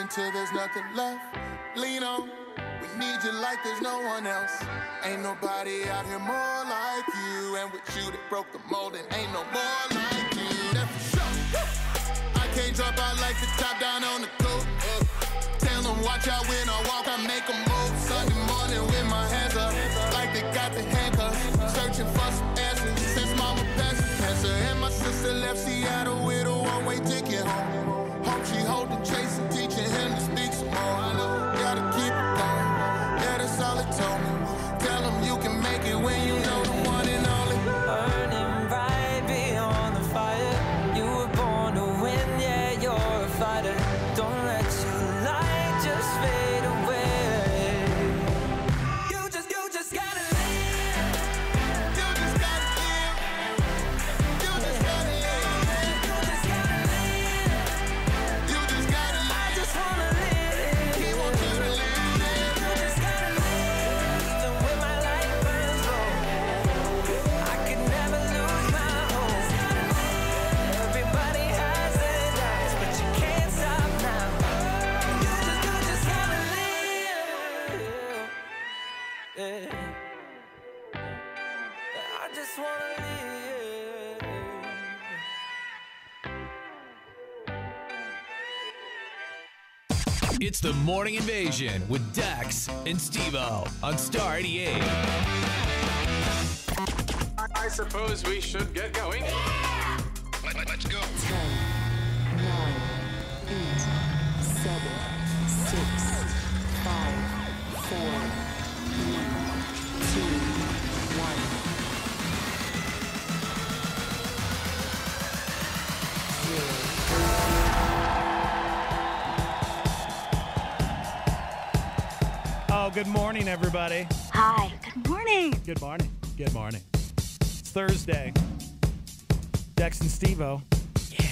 breathing till there's nothing left. Lean on, we need you like there's no one else. Ain't nobody out here more like you. And with you that broke the mold, and ain't no more like you. That's for sure. I can't drop out like the top down on the coat. Tell them watch out when I walk, I make a move. Sunday morning with my hands up, like they got the handcuffs. Searching for some answers since mama passed cancer. And my sister left Seattle with a one-way ticket home. Hope she holding Jason, teaching him to speak some more. I know, gotta keep it going. Yeah, that's all it told me. Tell them you can make it when you know the one and only. Burning right beyond the fire. You were born to win, yeah, you're a fighter. Don't let your light just fade away. You just gotta live. You just gotta live. You just gotta live. You just gotta live. You just gotta live. I just wanna live. He wants you to live. You just gotta live. Even when my light burns low, I could never lose my hope. Everybody has their doubts, but you can't stop now. You just gotta live. Yeah. I just wanna live. It's the Morning Invasion with Dex and Steve-O on Star 88. I suppose we should get going. Let's go. 10, 9, 8, 7, 6, 5, 4, 3, 2, 1. Oh, good morning, everybody. Hi, good morning. Good morning. Good morning. It's Thursday. Dex and Steve-O. Yeah.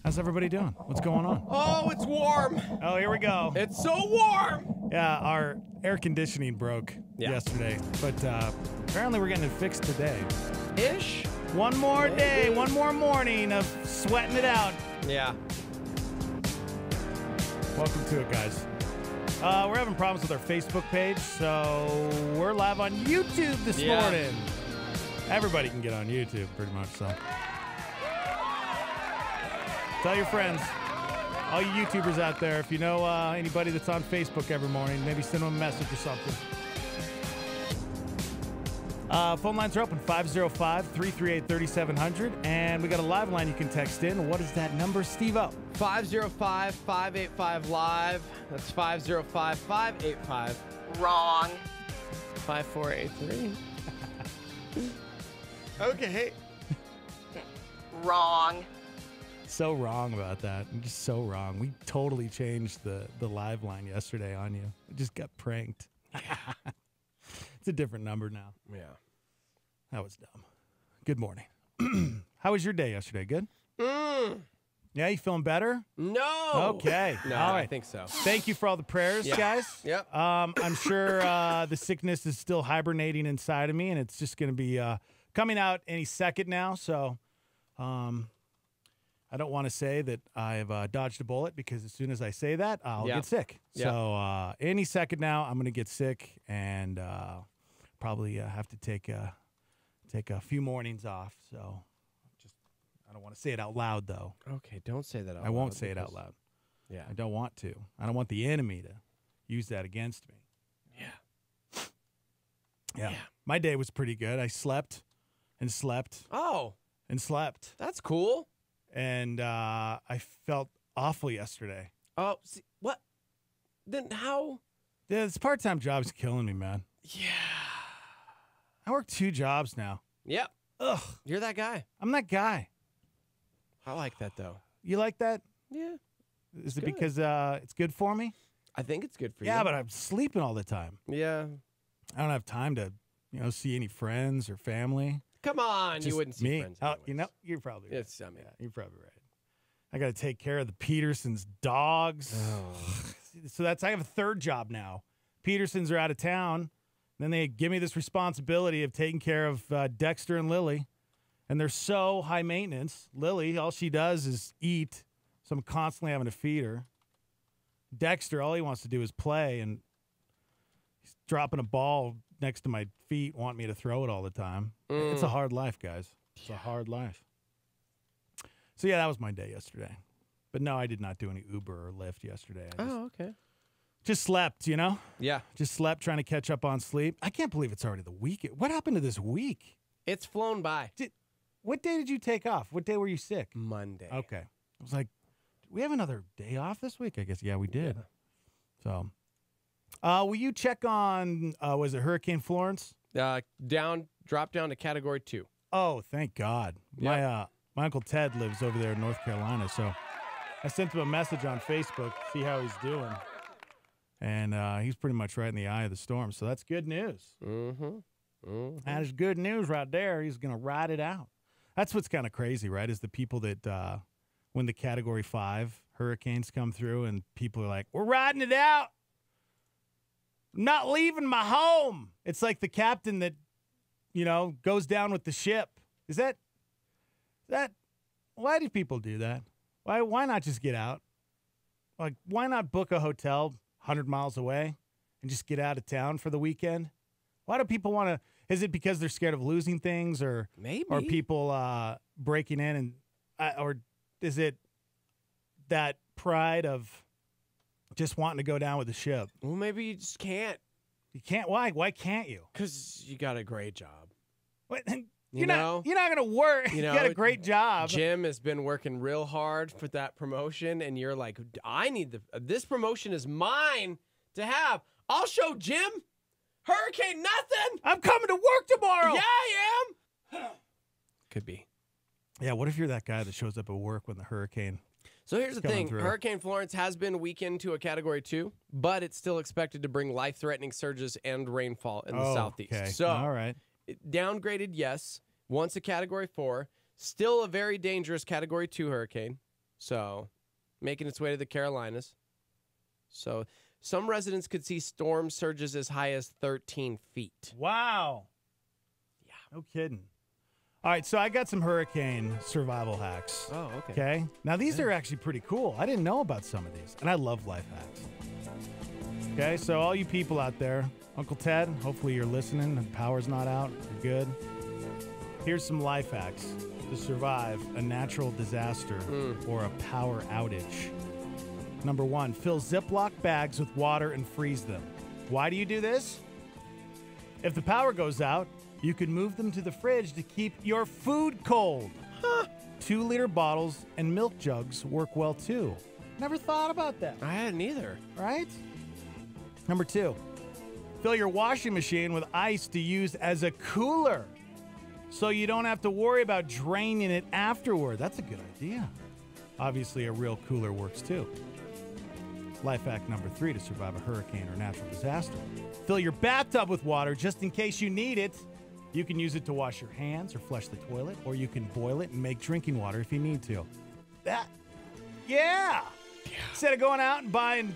How's everybody doing? What's going on? Oh, it's warm. Oh, here we go. It's so warm. Yeah, our air conditioning broke yesterday, but apparently we're getting it fixed today. Ish? One more day, one more morning of sweating it out. Yeah. Welcome to it, guys. We're having problems with our Facebook page, so we're live on YouTube this morning. Everybody can get on YouTube, pretty much, so. Tell your friends, all you YouTubers out there, if you know anybody that's on Facebook every morning, maybe send them a message or something. Phone lines are open, 505-338-3700, and we got a live line you can text in. What is that number, Steve-O? 505-585-LIVE. That's 505-585. Wrong. 5483. Okay. Wrong. So wrong about that. I'm just so wrong. We totally changed the live line yesterday on you. I just got pranked. It's a different number now. Yeah. That was dumb. Good morning. How was your day yesterday? Good? Yeah, you feeling better? No. Okay. No, all right. I think so. Thank you for all the prayers, guys. Yep. I'm sure the sickness is still hibernating inside of me, and it's just going to be coming out any second now. So I don't want to say that I've dodged a bullet, because as soon as I say that, I'll get sick. Yeah. So any second now, I'm going to get sick and probably have to take a few mornings off. So I don't want to say it out loud, though. Okay, don't say that out loud. I won't say it out loud. Yeah. I don't want to. I don't want the enemy to use that against me. Yeah. My day was pretty good. I slept and slept Oh, and slept. that's cool. And I felt awful yesterday. Oh, see, what? Then how? Yeah, this part-time job's killing me, man. Yeah. I work 2 jobs now. Yep. Ugh. You're that guy. I'm that guy. I like that, though. You like that? Yeah. Is it good. because it's good for me? I think it's good for you. Yeah, but I'm sleeping all the time. Yeah. I don't have time to, see any friends or family. Come on, Just you wouldn't see me. friends. Oh, anyways. you're probably right. It's, I mean, You're probably right. I got to take care of the Petersons' dogs. So I have a 3rd job now. Petersons are out of town. Then they give me this responsibility of taking care of Dexter and Lily. And they're so high maintenance. Lily, all she does is eat. So I'm constantly having to feed her. Dexter, all he wants to do is play, and he's dropping a ball next to my feet, wanting me to throw it all the time. It's a hard life, guys. It's a hard life. So, yeah, that was my day yesterday. But, no, I did not do any Uber or Lyft yesterday. Okay. Just slept, you know? Yeah. Just slept, trying to catch up on sleep. I can't believe it's already the weekend. What happened to this week? It's flown by. What day did you take off? What day were you sick? Monday. Okay. I was like, do we have another day off this week? I guess, yeah, we did. So, will you check on, was it Hurricane Florence? Drop down to Category 2. Oh, thank God. Yep. My Uncle Ted lives over there in North Carolina, so I sent him a message on Facebook to see how he's doing. And he's pretty much right in the eye of the storm, so that's good news. That is good news right there. He's going to ride it out. That's what's kind of crazy, right, is the people that when the Category 5 hurricanes come through and people are like, we're riding it out. I'm not leaving my home. It's like the captain that, you know, goes down with the ship. Is that why do people do that? Why not just get out? Like, why not book a hotel 100 miles away and just get out of town for the weekend? Why do people want to? Is it because they're scared of losing things, or Maybe. or people breaking in, and or is it that pride of just wanting to go down with the ship? Well, maybe you just can't. You can't. Why? Why can't you? Because you got a great job. What? You know? You're not going to work. You You know, got a great job. Jim has been working real hard for that promotion, and you're like, I need this promotion is mine to have. I'll show Jim. Hurricane nothing. I'm coming to work tomorrow. Yeah, I am. Could be. Yeah. What if you're that guy that shows up at work when the hurricane? So here's the Coming thing. through. Hurricane Florence has been weakened to a Category 2, but it's still expected to bring life-threatening surges and rainfall in the southeast. Okay. So all right. downgraded, yes. Once a Category 4. Still a very dangerous Category 2 hurricane. So making its way to the Carolinas. So some residents could see storm surges as high as 13 feet. Wow. Yeah. No kidding. All right, so I got some hurricane survival hacks. Oh, okay. Okay. Now, these are actually pretty cool. I didn't know about some of these, and I love life hacks. Okay, so all you people out there, Uncle Ted, hopefully you're listening and power's not out. You're good. Here's some life hacks to survive a natural disaster or a power outage. Number 1, fill Ziploc bags with water and freeze them. Why do you do this? If the power goes out, you can move them to the fridge to keep your food cold. 2-liter bottles and milk jugs work well too. Never thought about that, I hadn't either. right? Number 2, fill your washing machine with ice to use as a cooler so you don't have to worry about draining it afterward. That's a good idea. Obviously, a real cooler works too. Life hack number 3 to survive a hurricane or natural disaster. Fill your bathtub with water just in case you need it. You can use it to wash your hands or flush the toilet, or you can boil it and make drinking water if you need to. Yeah. Instead of going out and buying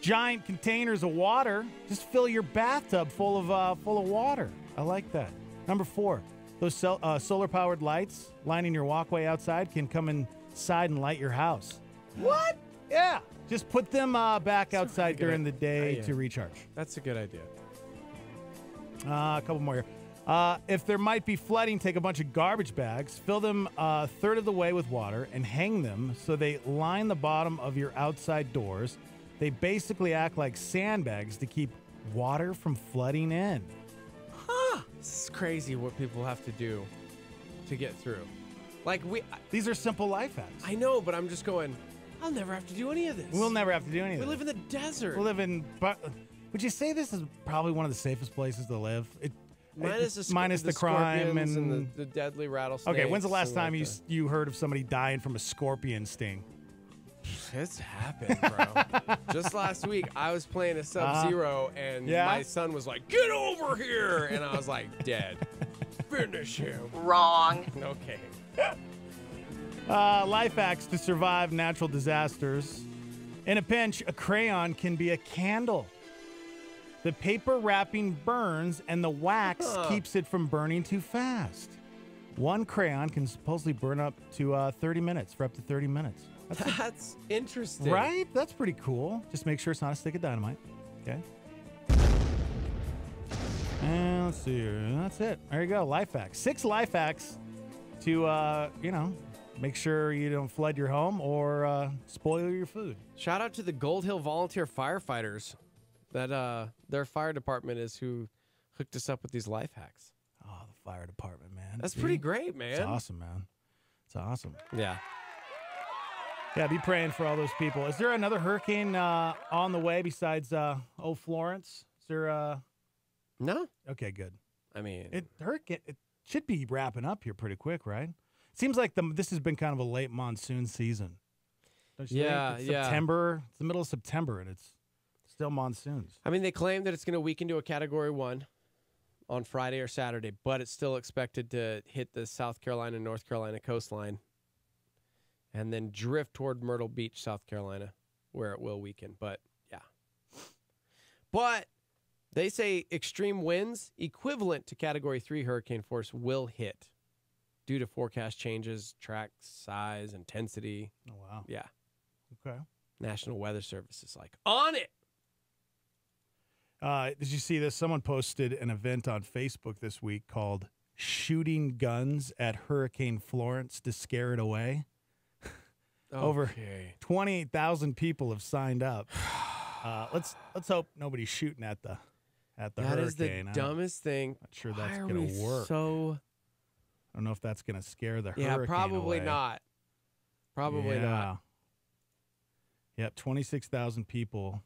giant containers of water, just fill your bathtub full of water. I like that. Number 4, those solar-powered lights lining your walkway outside can come inside and light your house. What? Yeah. Just put them back outside good during the day idea. to recharge. That's a good idea. A couple more here. If there might be flooding, take a bunch of garbage bags, fill them a third of the way with water, and hang them so they line the bottom of your outside doors. They basically act like sandbags to keep water from flooding in. This is crazy what people have to do to get through. Like These are simple life hacks. I know, but I'm just going, I'll never have to do any of this. We'll never have to do anything. We live in the desert. We live in. Would you say this is probably one of the safest places to live? Minus the crime scorpions and the deadly rattlesnakes. Okay, when's the last and time like you heard of somebody dying from a scorpion sting? It's happened, bro. Just last week, I was playing a Sub-Zero, and Yeah? my son was like, "Get over here!" And I was like, "Dead. Finish him." Wrong. Okay. Life hacks to survive natural disasters. In a pinch, a crayon can be a candle. The paper wrapping burns, and the wax keeps it from burning too fast. One crayon can supposedly burn up to 30 minutes, for up to 30 minutes. That's interesting. Right? That's pretty cool. Just make sure it's not a stick of dynamite. Okay. And let's see here. That's it. There you go. Life hacks. 6 life hacks to, make sure you don't flood your home or spoil your food. Shout out to the Gold Hill volunteer firefighters. That their fire department is who hooked us up with these life hacks. Oh, the fire department, man. That's See? pretty great, man. It's awesome, man. It's awesome. Yeah. Yeah, be praying for all those people. Is there another hurricane on the way besides Florence? Is there No. Okay, good. I mean, It should be wrapping up here pretty quick, right? Seems like this has been kind of a late monsoon season. Don't you Yeah, think? It's yeah. September. It's the middle of September, and it's still monsoons. I mean, they claim that it's going to weaken to a Category 1 on Friday or Saturday, but it's still expected to hit the South Carolina, North Carolina coastline and then drift toward Myrtle Beach, South Carolina, where it will weaken. But, yeah. But they say extreme winds equivalent to Category 3 hurricane force will hit due to forecast changes, track size, intensity. Oh, wow. Yeah. Okay. National Weather Service is like, on it. Did you see this? Someone posted an event on Facebook this week called Shooting Guns at Hurricane Florence to Scare It Away. Over Okay. 28,000 people have signed up. Let's hope nobody's shooting at the That hurricane. is the dumbest thing. Not sure Why that's are going we to work. So I don't know if that's going to scare the yeah, hurricane probably away. not. Probably not. Yep, 26,000 people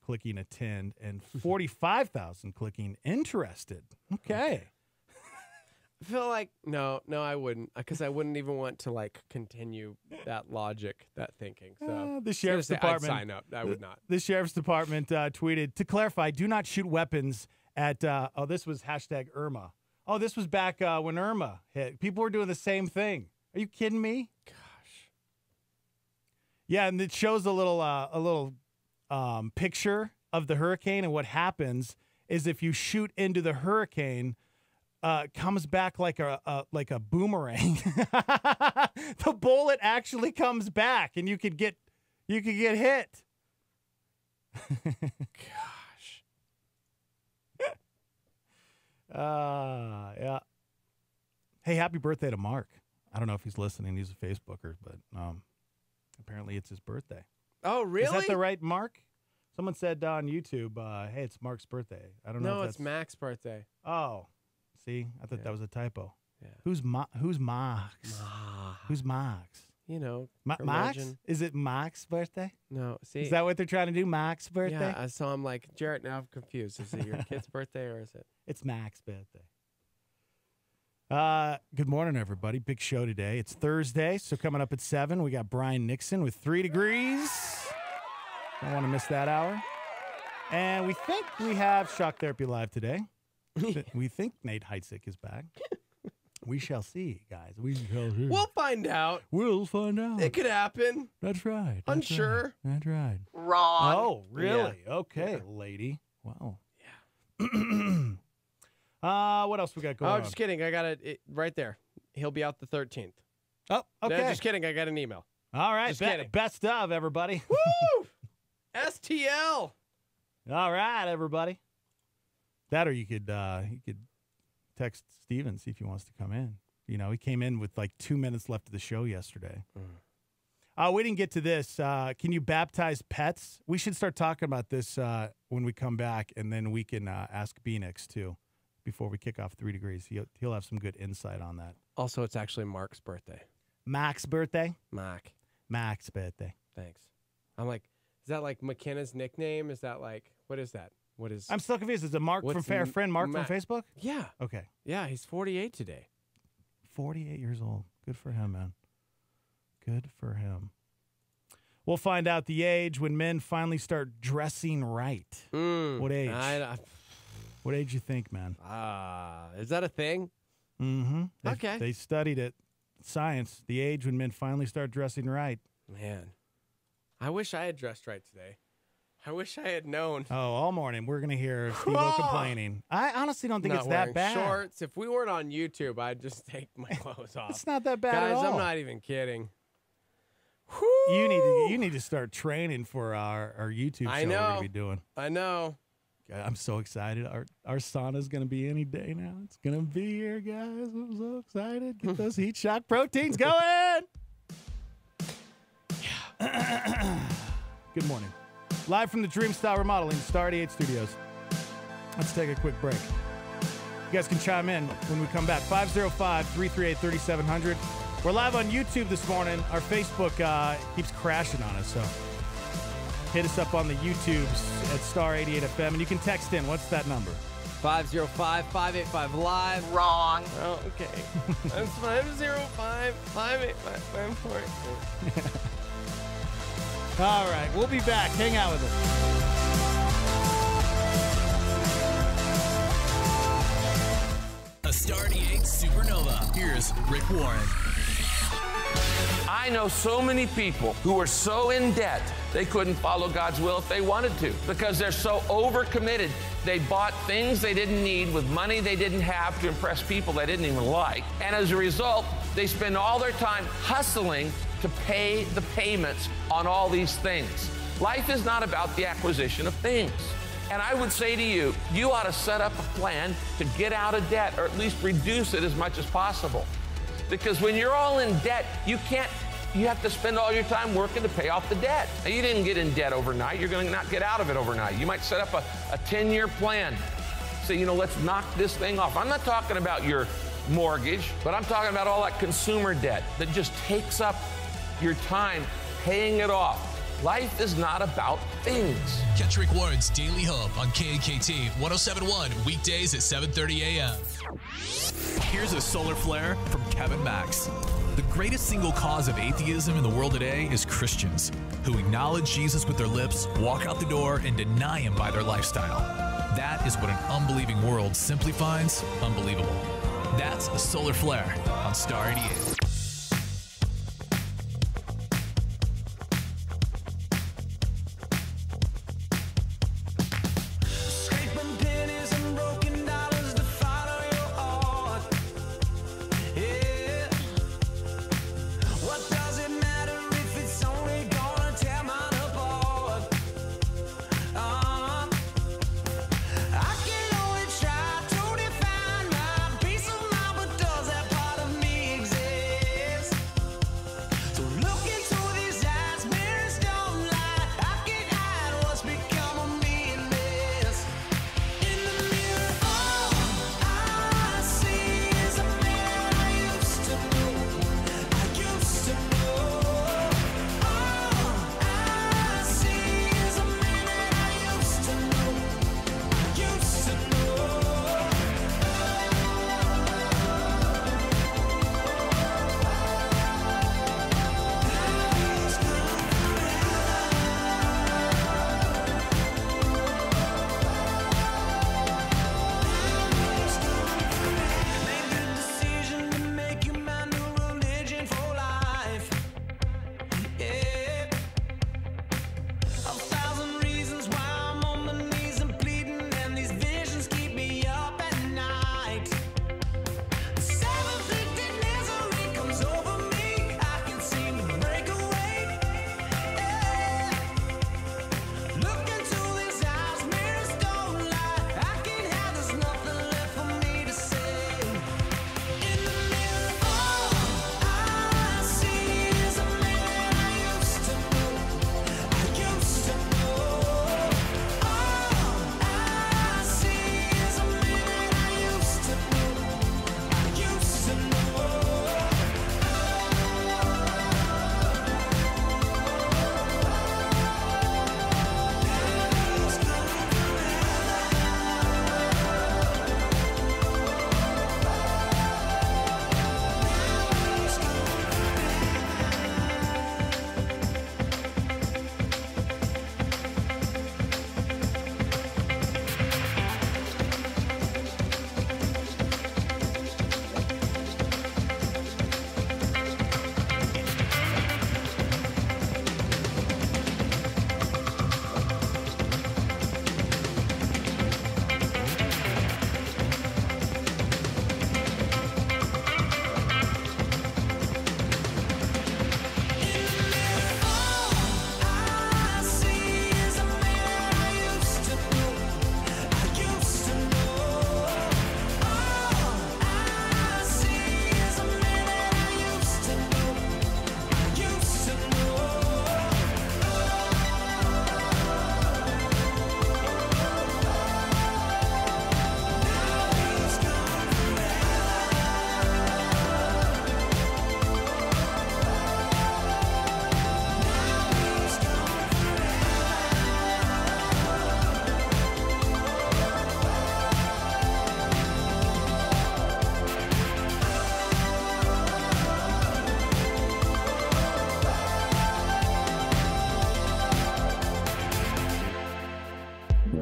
clicking attend and 45,000 clicking interested. Okay. I feel like no, I wouldn't, because I wouldn't even want to like continue that logic, that thinking. So The sheriff's department. I'd sign up. I would not. The sheriff's department tweeted, to clarify, do not shoot weapons at, this was hashtag Irma. Oh, this was back when Irma hit. People were doing the same thing. Are you kidding me? Gosh. Yeah, and it shows a little picture of the hurricane, and what happens is if you shoot into the hurricane, comes back like a boomerang. The bullet actually comes back, and you could get hit. Gosh. Yeah. Hey, happy birthday to Mark. I don't know if he's listening. He's a Facebooker, but apparently it's his birthday. Oh, really? Is that the right Mark? Someone said on YouTube, hey, it's Mark's birthday. I don't know No, if it's that's... Mac's birthday. Oh, see? I thought that was a typo. Yeah. Who's Max? Who's Max? You know, Max? curmudgeon. Is it Max's birthday? No, see. Is that what they're trying to do? Max's birthday? Yeah, so I'm like, Jarrett, now I'm confused. Is it your kid's birthday or is it? It's Max's birthday. Good morning, everybody. Big show today. It's Thursday, so coming up at 7, we got Brian Nixon with 3 Degrees. Don't want to miss that hour. And we think we have Shock Therapy Live today. We think Nate Heitzig is back. We shall see, guys. We shall see. We'll find out. We'll find out. It could happen. That's right. Unsure. That's right. Wrong. Oh, really? Yeah. Okay, Yeah. lady. Wow. Yeah. What else we got going on? Oh, just kidding. I got it right there. He'll be out the 13th. Oh, okay. No, just kidding. I got an email. All right. Just kidding. Best of, everybody. Woo! STL. All right, everybody. That or you could text Steven, see if he wants to come in. You know, he came in with like 2 minutes left of the show yesterday. We didn't get to this. Can you baptize pets? We should start talking about this when we come back, and then we can ask Beanix, too, before we kick off 3 Degrees. He'll have some good insight on that. Also, it's actually Mark's birthday. Mac's birthday? Mark. Mac's birthday. Thanks. I'm like, is that like McKenna's nickname? Is that like, what is that? What is? I'm still confused. Is it Mark What's from friend Mark Ma- from Facebook? Yeah. Okay. Yeah, he's 48 today. 48 years old. Good for him, man. Good for him. We'll find out the age when men finally start dressing right. What age? What age you think, man? Is that a thing? Mm-hmm. Okay. They studied it. Science. The age when men finally start dressing right. Man, I wish I had dressed right today. I wish I had known. Oh, all morning we're going to hear Steve-O complaining. I honestly don't think Not it's that wearing bad. Shorts. If we weren't on YouTube, I'd just take my clothes off. It's not that bad Guys, at all. I'm not even kidding. You need to start training for our YouTube show I we're know. gonna be doing. I know. God, I'm so excited. Our sauna's gonna be any day now. It's gonna be here, guys. I'm so excited. Get those heat shock proteins going. Yeah. Good morning. Live from the Dream Style Remodeling Star 88 Studios. Let's take a quick break. You guys can chime in when we come back. 505-338-3700. We're live on YouTube this morning. Our Facebook keeps crashing on us, so hit us up on the YouTubes at Star 88 FM, and you can text in. What's that number? 505-585-LIVE. Wrong. Oh, okay. That's 505-585-54. All right, we'll be back. Hang out with us. A Star 88 Supernova. Here's Rick Warren. I know so many people who are so in debt they couldn't follow God's will if they wanted to because they're so overcommitted. They bought things they didn't need with money they didn't have to impress people they didn't even like. And as a result, they spend all their time hustling to pay the payments on all these things. Life is not about the acquisition of things. And I would say to you, you ought to set up a plan to get out of debt or at least reduce it as much as possible. Because when you're all in debt, you have to spend all your time working to pay off the debt. Now, you didn't get in debt overnight. You're going to not get out of it overnight. You might set up a 10-year plan. Say, let's knock this thing off. I'm not talking about your mortgage, but I'm talking about all that consumer debt that just takes up your time paying it off. Life is not about things. Catch Rick Warren's Daily Hope on KKT 1071 weekdays at 7:30 a.m. Here's a solar flare from Kevin Max. The greatest single cause of atheism in the world today is Christians who acknowledge Jesus with their lips, walk out the door, and deny him by their lifestyle. That is what an unbelieving world simply finds unbelievable. That's a solar flare on Star 88. Scraping pennies and broken dollars to follow your heart. Yeah. What does it matter if it's only gonna tear mine apart? I can only try to define my peace of mind, but does that part of me exist?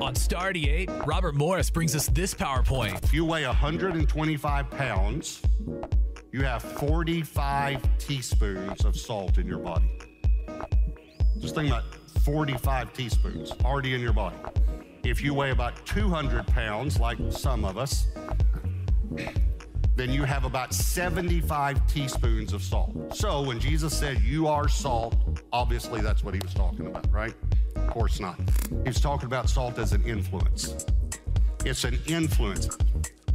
On Star 88, Robert Morris brings us this PowerPoint. If you weigh 125 pounds, you have 45 teaspoons of salt in your body. Just think about 45 teaspoons already in your body. If you weigh about 200 pounds, like some of us, then you have about 75 teaspoons of salt. So when Jesus said, you are salt, obviously that's what he was talking about, right? Of course not. He was talking about salt as an influence. It's an influence.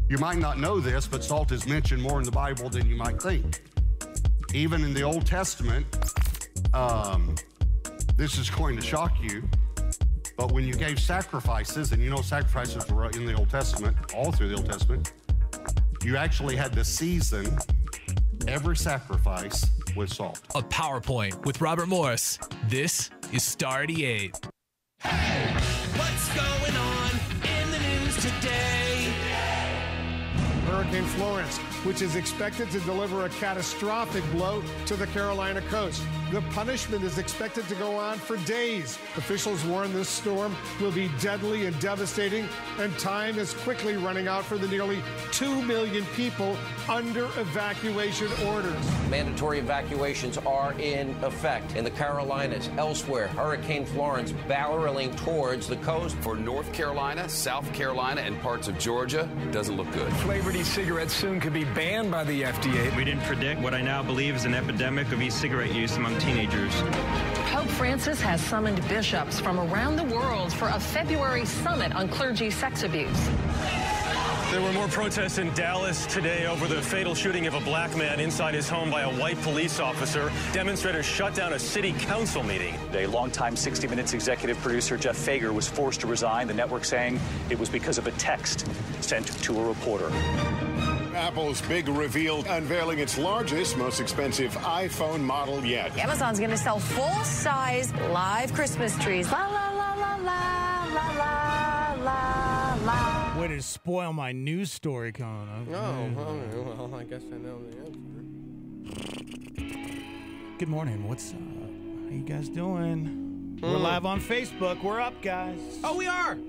You might not know this, but salt is mentioned more in the Bible than you might think. Even in the Old Testament, this is going to shock you, but when you gave sacrifices, and you know sacrifices were in the Old Testament, all through the Old Testament, you actually had to season every sacrifice with salt. A PowerPoint with Robert Morris. This is Star 88. What's going on in the news today? Hurricane Florence, which is expected to deliver a catastrophic blow to the Carolina coast. The punishment is expected to go on for days. Officials warn this storm will be deadly and devastating, and time is quickly running out for the nearly 2 million people under evacuation orders. Mandatory evacuations are in effect in the Carolinas. Elsewhere, Hurricane Florence barreling towards the coast. For North Carolina, South Carolina, and parts of Georgia, doesn't look good. Flavored e-cigarettes soon could be banned by the FDA. We didn't predict what I now believe is an epidemic of e-cigarette use among teenagers. Pope Francis has summoned bishops from around the world for a February summit on clergy sex abuse. There were more protests in Dallas today over the fatal shooting of a black man inside his home by a white police officer. Demonstrators shut down a city council meeting. A longtime 60 Minutes executive producer, Jeff Fager, was forced to resign, the network saying it was because of a text sent to a reporter. Apple's big reveal, unveiling its largest, most expensive iPhone model yet. Amazon's going to sell full-size live Christmas trees. La, la, la, la, la, la, la, la, la. Way to spoil my news story coming up. Oh, well, I guess I know the answer. Good morning. What's up? How you guys doing? We're live on Facebook. We're up, guys. Oh, we are.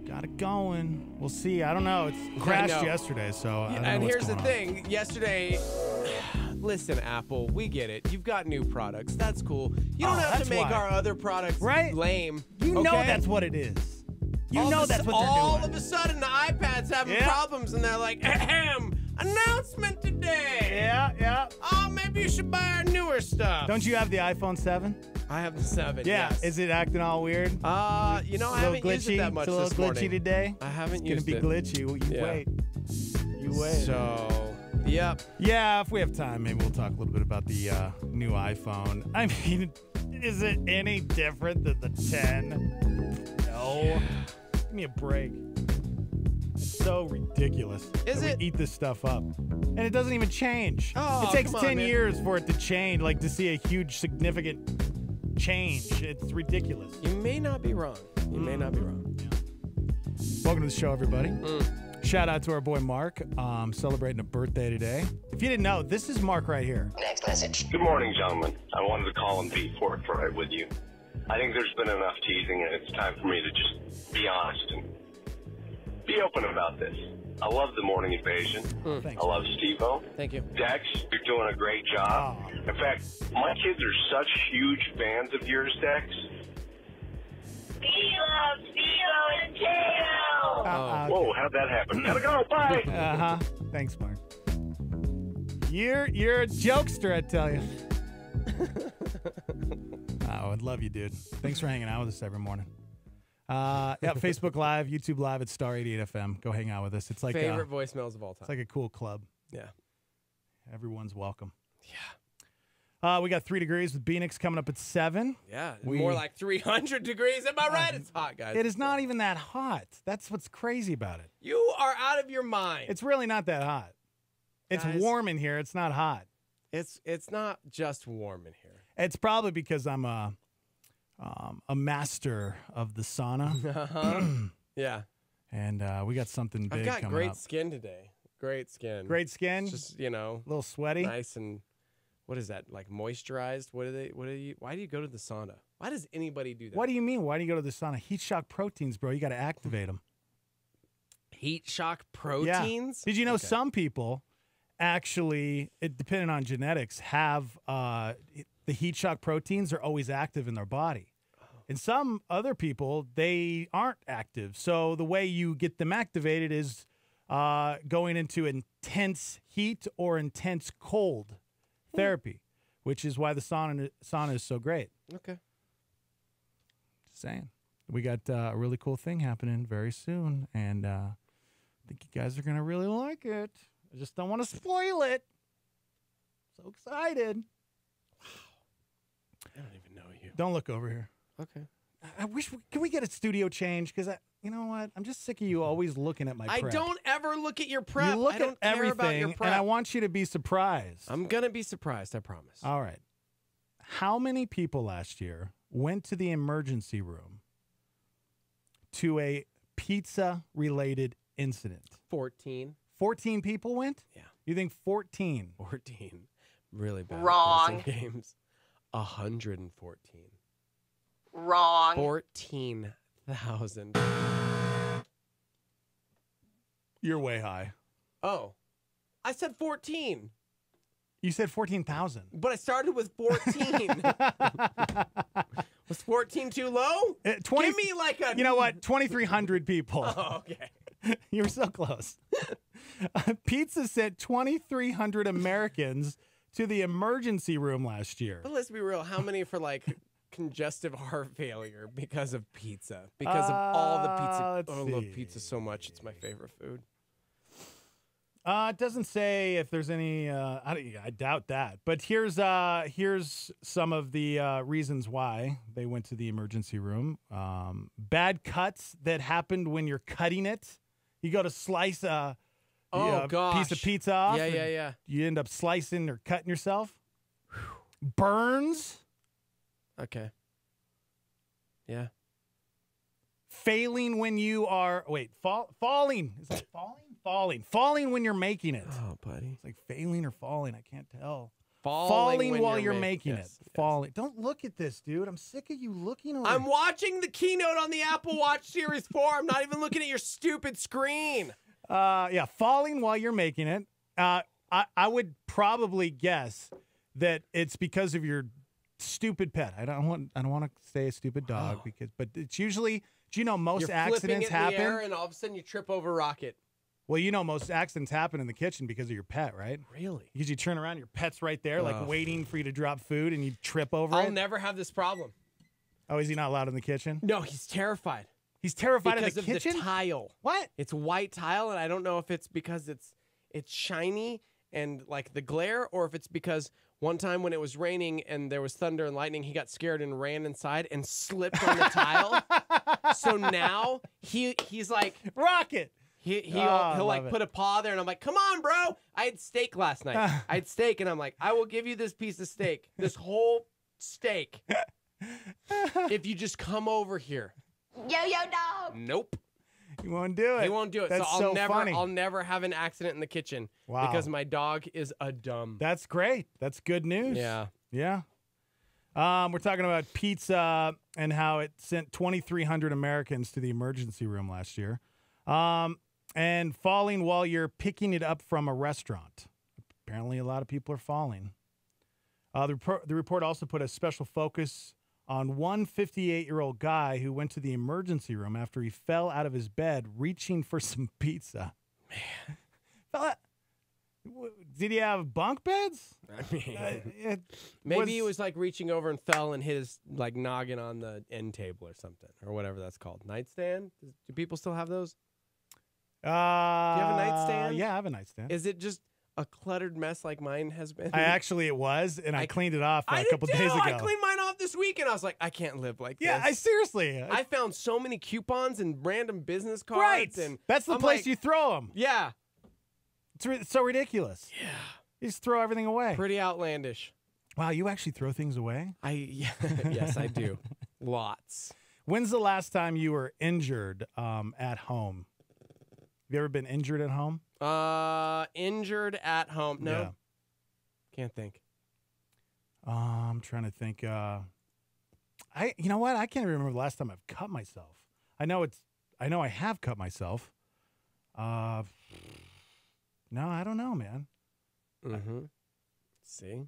Got it going. We'll see. I don't know. It's crashed yesterday, so I don't know and what's here's the going thing. Yesterday, listen, Apple, we get it. You've got new products. That's cool. You don't have to make our other products lame. You know that's what it is. You know that's what they're doing. All of a sudden, the iPad's having problems, and they're like, ahem, announcement today. Yeah. Oh, maybe you should buy our newer stuff. Don't you have the iPhone 7? I have the 7, Yeah. yes. Is it acting all weird? You know, I haven't used it that much It's a little this glitchy morning. today? I haven't It's used it. going to be glitchy. You wait. You wait. So, yep. Yeah, if we have time, maybe we'll talk a little bit about the new iPhone. I mean, is it any different than the 10? No. Give me a break. It's so ridiculous. Is that it? We eat this stuff up. And it doesn't even change. Oh, it takes come on, 10 man. years for it to change, like to see a huge, significant change. It's ridiculous. You may not be wrong. You may not be wrong. Welcome to the show, everybody. Shout out to our boy Mark, celebrating a birthday today. If you didn't know, this is Mark right here. Next message. Good morning, gentlemen. I wanted to call and be forthright with you. I think there's been enough teasing, and it's time for me to just be honest and be open about this. I love the morning invasion. Thanks. I love Steve-O. Thank you. Dex, you're doing a great job. In fact, my kids are such huge fans of yours, Dex. We love Steve-O and Tail. Whoa, how'd that happen? Gotta go. Bye. Thanks, Mark. You're a jokester, I tell you. I would love you, dude. Thanks for hanging out with us every morning. Facebook Live, YouTube Live at Star 88 FM. Go hang out with us. It's like Favorite voicemails of all time. It's like a cool club. Yeah. Everyone's welcome. Yeah. We got 3 degrees with Phoenix coming up at 7. Yeah. More like 300 degrees. Am I right? It's hot, guys. It is not even that hot. That's what's crazy about it. You are out of your mind. It's really not that hot. It's Guys. warm in here. It's not hot. It's not just warm in here. It's probably because I'm a master of the sauna. Yeah. And we got something big I've got coming great up. skin today. Great skin. Great skin? It's just, A little sweaty? Nice and what is that? Like moisturized? Why do you go to the sauna? Why does anybody do that? What do you mean? Why do you go to the sauna? Heat shock proteins, bro. You got to activate them. Heat shock proteins? Yeah. Did you know some people actually, depending on genetics, have the heat shock proteins are always active in their body. And some other people, they aren't active. So the way you get them activated is going into intense heat or intense cold therapy, which is why the sauna is so great. Okay. Just saying. We got a really cool thing happening very soon, and I think you guys are going to really like it. I just don't want to spoil it. So excited. Wow. I don't even know you. Don't look over here. Okay. I wish can we get a studio change? Because you know what? I'm just sick of you always looking at my prep. I don't ever look at your prep. You look I don't at care about your everything, prep. and I want you to be surprised. I'm going to be surprised, I promise. All right. How many people last year went to the emergency room to a pizza-related incident? 14. 14 people went? Yeah. You think 14? 14. Really bad. Wrong. Games. 114. Wrong. 14,000. You're way high. Oh. I said 14. You said 14,000. But I started with 14. Was 14 too low? 20, Give me like a... You know what? 2,300 people. Oh, okay. You were so close. Pizza sent 2,300 Americans to the emergency room last year. But let's be real. How many for like congestive heart failure because of pizza? Because of all the pizza. Oh, I love pizza so much. It's my favorite food. It doesn't say if there's any. I doubt that. But here's some of the reasons why they went to the emergency room. Bad cuts that happened when you're cutting it. You go to slice a piece of pizza off. Yeah. You end up slicing or cutting yourself. Burns. Okay. Yeah. Failing when you are falling. Is that falling? Falling when you're making it. Oh, buddy. It's like failing or falling. I can't tell. Falling while you're making it. Yes. Falling. Don't look at this, dude. I'm sick of you looking over. I'm watching the keynote on the Apple Watch Series 4. I'm not even looking at your stupid screen. Yeah, falling while you're making it. I would probably guess that it's because of your stupid pet. I don't want to say a stupid dog but it's usually. Do you know most accidents happen? In the air and all of a sudden you trip over Rocket. Well, you know most accidents happen in the kitchen because of your pet, right? Really? Because you turn around, your pet's right there, like waiting for you to drop food, and you trip over it. I'll never have this problem. Oh, is he not allowed in the kitchen? No, he's terrified. He's terrified because of the kitchen? The tile. What? It's white tile, and I don't know if it's because it's shiny and like the glare, or if it's because one time when it was raining and there was thunder and lightning, he got scared and ran inside and slipped on the tile. So now he's like Rocket. He'll like put a paw there, and I'm like, come on, bro. I had steak last night. I had steak, and I'm like, I will give you this piece of steak, this whole steak, if you just come over here. Yo-yo dog. Nope. He won't do it. He won't do it. That's so funny. I'll never have an accident in the kitchen because my dog is a dumb. That's great. That's good news. Yeah. Yeah. We're talking about pizza and how it sent 2,300 Americans to the emergency room last year. And falling while you're picking it up from a restaurant. Apparently, a lot of people are falling. The report also put a special focus on one 58-year-old guy who went to the emergency room after he fell out of his bed reaching for some pizza. Man. Did he have bunk beds? I mean, maybe he was like reaching over and fell and hit his like noggin on the end table or something, or whatever that's called. Nightstand? Do people still have those? Do you have a nightstand? Yeah, I have a nightstand. Is it just a cluttered mess like mine has been? It was, and I cleaned it off a couple days ago. I cleaned mine off this week, and I was like, I can't live like this. Yeah, seriously. I found so many coupons and random business cards. Right. And that's the place you throw them. Yeah. It's so ridiculous. Yeah. You just throw everything away. Pretty outlandish. Wow, you actually throw things away? Yes, I do. Lots. When's the last time you were injured at home? Have you ever been injured at home? Injured at home? No. Yeah. Can't think. I'm trying to think. You know what? I can't even remember the last time I've cut myself. I know I have cut myself. No, I don't know, man. Mm-hmm. See?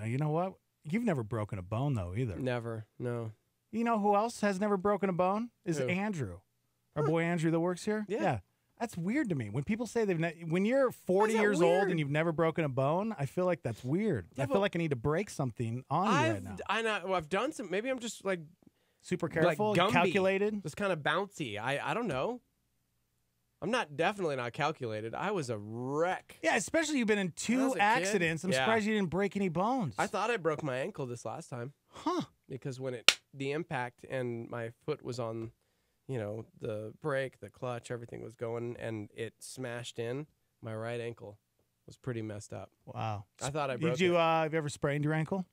You know what? You've never broken a bone, though, either. Never. No. You know who else has never broken a bone? Is Who? Andrew. Our boy Andrew that works here. Yeah. That's weird to me. When people say when you're 40 years old and you've never broken a bone, I feel like that's weird. Yeah, I feel like I need to break something on you right now. I've done some. Maybe I'm just like super careful, like Gumby, calculated. just kind of bouncy. I don't know. I'm definitely not calculated. I was a wreck. Yeah, especially you've been in When I 2 was a kid, accidents. I'm yeah. surprised you didn't break any bones. I thought I broke my ankle this last time. Huh? Because when the impact and my foot was on, the brake, the clutch, everything was going, and it smashed in. My right ankle was pretty messed up. Wow. I thought I broke Did you it. have you ever sprained your ankle?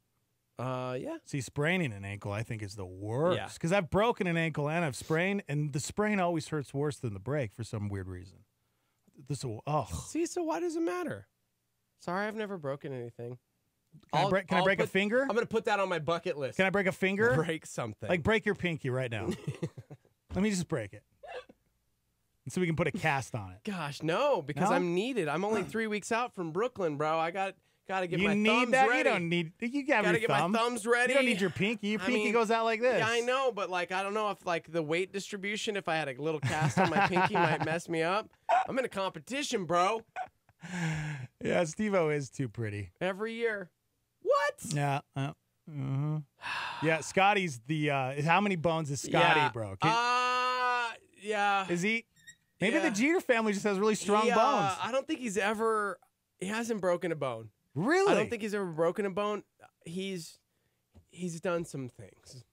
Yeah. See, spraining an ankle, I think, is the worst. Yeah. Because I've broken an ankle and I've sprained, and the sprain always hurts worse than the break for some weird reason. See, so why does it matter? Sorry, I've never broken anything. Can I break a finger? I'm going to put that on my bucket list. Can I break a finger? Break something. Like break your pinky right now. Let me just break it. And so we can put a cast on it. Gosh, no, because No? I'm needed. I'm only 3 weeks out from Brooklyn, bro. I got to get You my need thumbs that? ready. You don't need. You got Gotta your get thumb. my thumbs ready. You don't need your pinky. Your pinky goes out like this. Yeah, I know, but like I don't know if like the weight distribution, if I had a little cast on my pinky, might mess me up. I'm in a competition, bro. Yeah, Steve-O is too pretty. Every year. What? Yeah. Yeah, Scotty's the. How many bones is Scotty, Yeah. bro? Yeah. Is he? Maybe Yeah. the Jeter family just has really strong bones. I don't think he's ever. He hasn't broken a bone. Really? I don't think he's ever broken a bone. He's done some things.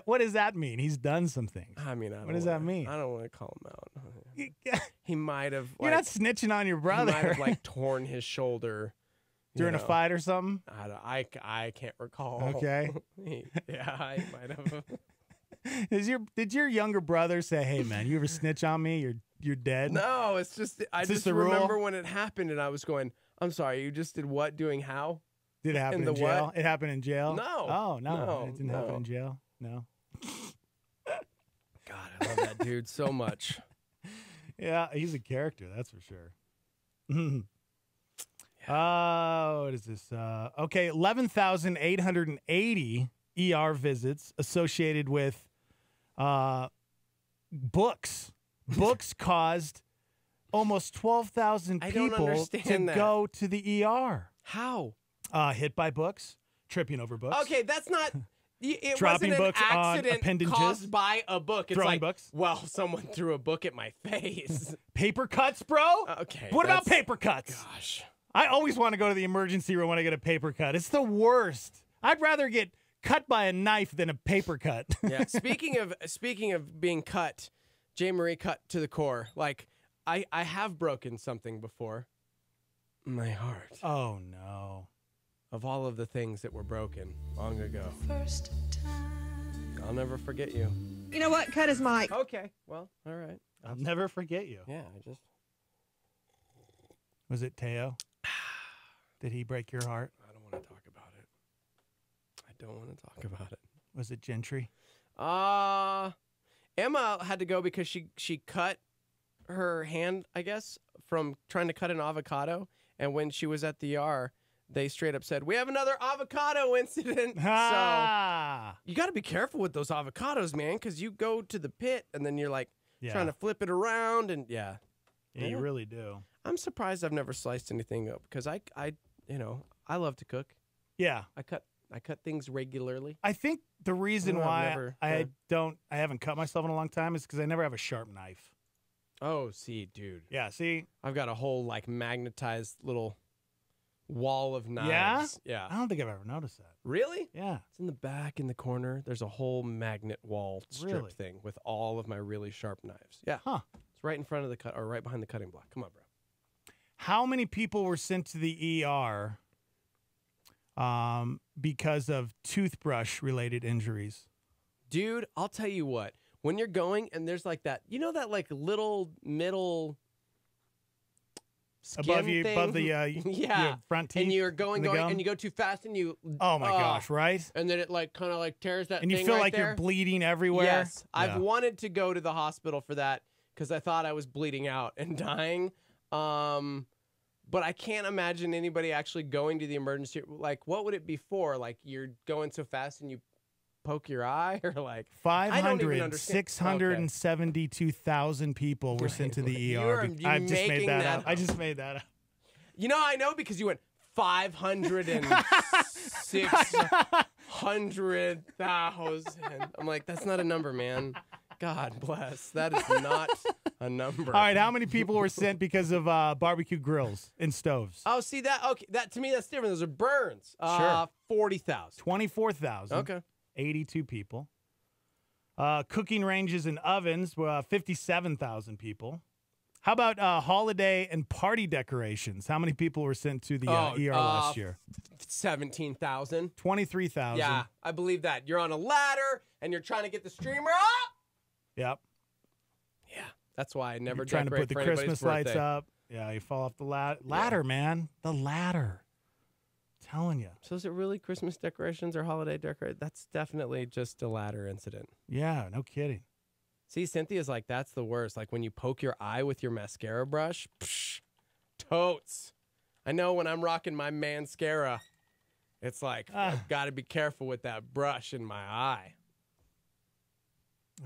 What does that mean? He's done some things. I mean, What does that mean? I don't want to call him out. He might have. You're not snitching on your brother. He might have like torn his shoulder During a fight or something? I can't recall. Okay. Yeah, he might have. Did your younger brother say, "Hey man, you ever snitch on me? You're dead"? No, it's just I Is this just the rule? remember when it happened, and I was going, "I'm sorry, you just did what? Doing how? Did it happen In in the jail? what? It happened in jail? No. Oh no, No, it didn't happen no. in jail. No. God, I love that dude so much. Yeah, he's a character, that's for sure. What is this? Okay, 11,880 ER visits associated with books. Books caused almost 12,000 I don't people to understand that. go to the ER. How? Hit by books, tripping over books. Okay, that's not. It Dropping wasn't books an on accident appendages. caused by a book. It's Throwing like, books. well, someone threw a book at my face. Paper cuts, bro? Okay. What about that's- paper cuts? Gosh. I always want to go to the emergency room when I get a paper cut. It's the worst. I'd rather get cut by a knife than a paper cut. Yeah. Speaking of being cut, J. Marie cut to the core. Like I have broken something before. My heart. Oh no. Of all of the things that were broken long ago. First time. I'll never forget you. You know what? Cut his mic. Okay. Well, all right. I'll never forget you. Yeah, I just. Was it Teo? Did he break your heart? I don't want to talk about it. I don't want to talk about it. Was it Gentry? Emma had to go because she cut her hand, I guess, from trying to cut an avocado. And when she was at the ER, they straight up said, "We have another avocado incident." Ah. So you got to be careful with those avocados, man, because you go to the pit and then you're like trying to flip it around, and Yeah, you really do. I'm surprised I've never sliced anything up because I love to cook. Yeah. I cut things regularly. I think the reason No, I've why never- I haven't cut myself in a long time is because I never have a sharp knife. Oh, see, dude. Yeah, see? I've got a whole like magnetized little wall of Yeah? knives. Yeah. I don't think I've ever noticed that. Really? Yeah. It's in the back in the corner. There's a whole magnet wall strip Really? thing with all of my really sharp knives. Yeah. Huh. It's right in front of the cut or right behind the cutting block. Come on, bro. How many people were sent to the ER because of toothbrush-related injuries? Dude, I'll tell you what. When you're going and there's like that, that like little middle above you, above the yeah, your front teeth, and you're going, and the gum? and you go too fast, and you. Oh my gosh! Right. And then it like kind of like tears that. And you thing feel right like there. you're bleeding everywhere. Yes, Yeah. I've wanted to go to the hospital for that because I thought I was bleeding out and dying. But I can't imagine anybody actually going to the emergency. Like, what would it be for? Like, you're going so fast and you poke your eye, or like 672,000 people were sent to the ER. I just made that up. I just made that up. You know, I know because you went 506,000. I'm like, that's not a number, man. God bless. That is not a number. All right, how many people were sent because of barbecue grills and stoves? Oh, see that? Okay, that to me that's different. Those are burns. Sure. 40,000. 24,000. Okay. 82 people. Cooking ranges and ovens, 57,000 people. How about holiday and party decorations? How many people were sent to the ER last year? 17,000. 23,000. Yeah, I believe that. You're on a ladder and you're trying to get the streamer up. Yep. Yeah, that's why I never You're trying to put decorate the for anybody's Christmas lights birthday. up. Yeah, you fall off the ladder, man. The ladder. Telling you. So is it really Christmas decorations or holiday decorations? That's definitely just a ladder incident. Yeah, no kidding. See, Cynthia's like, that's the worst. Like when you poke your eye with your mascara brush, psh, totes. I know when I'm rocking my mascara, it's like, I've got to be careful with that brush in my eye.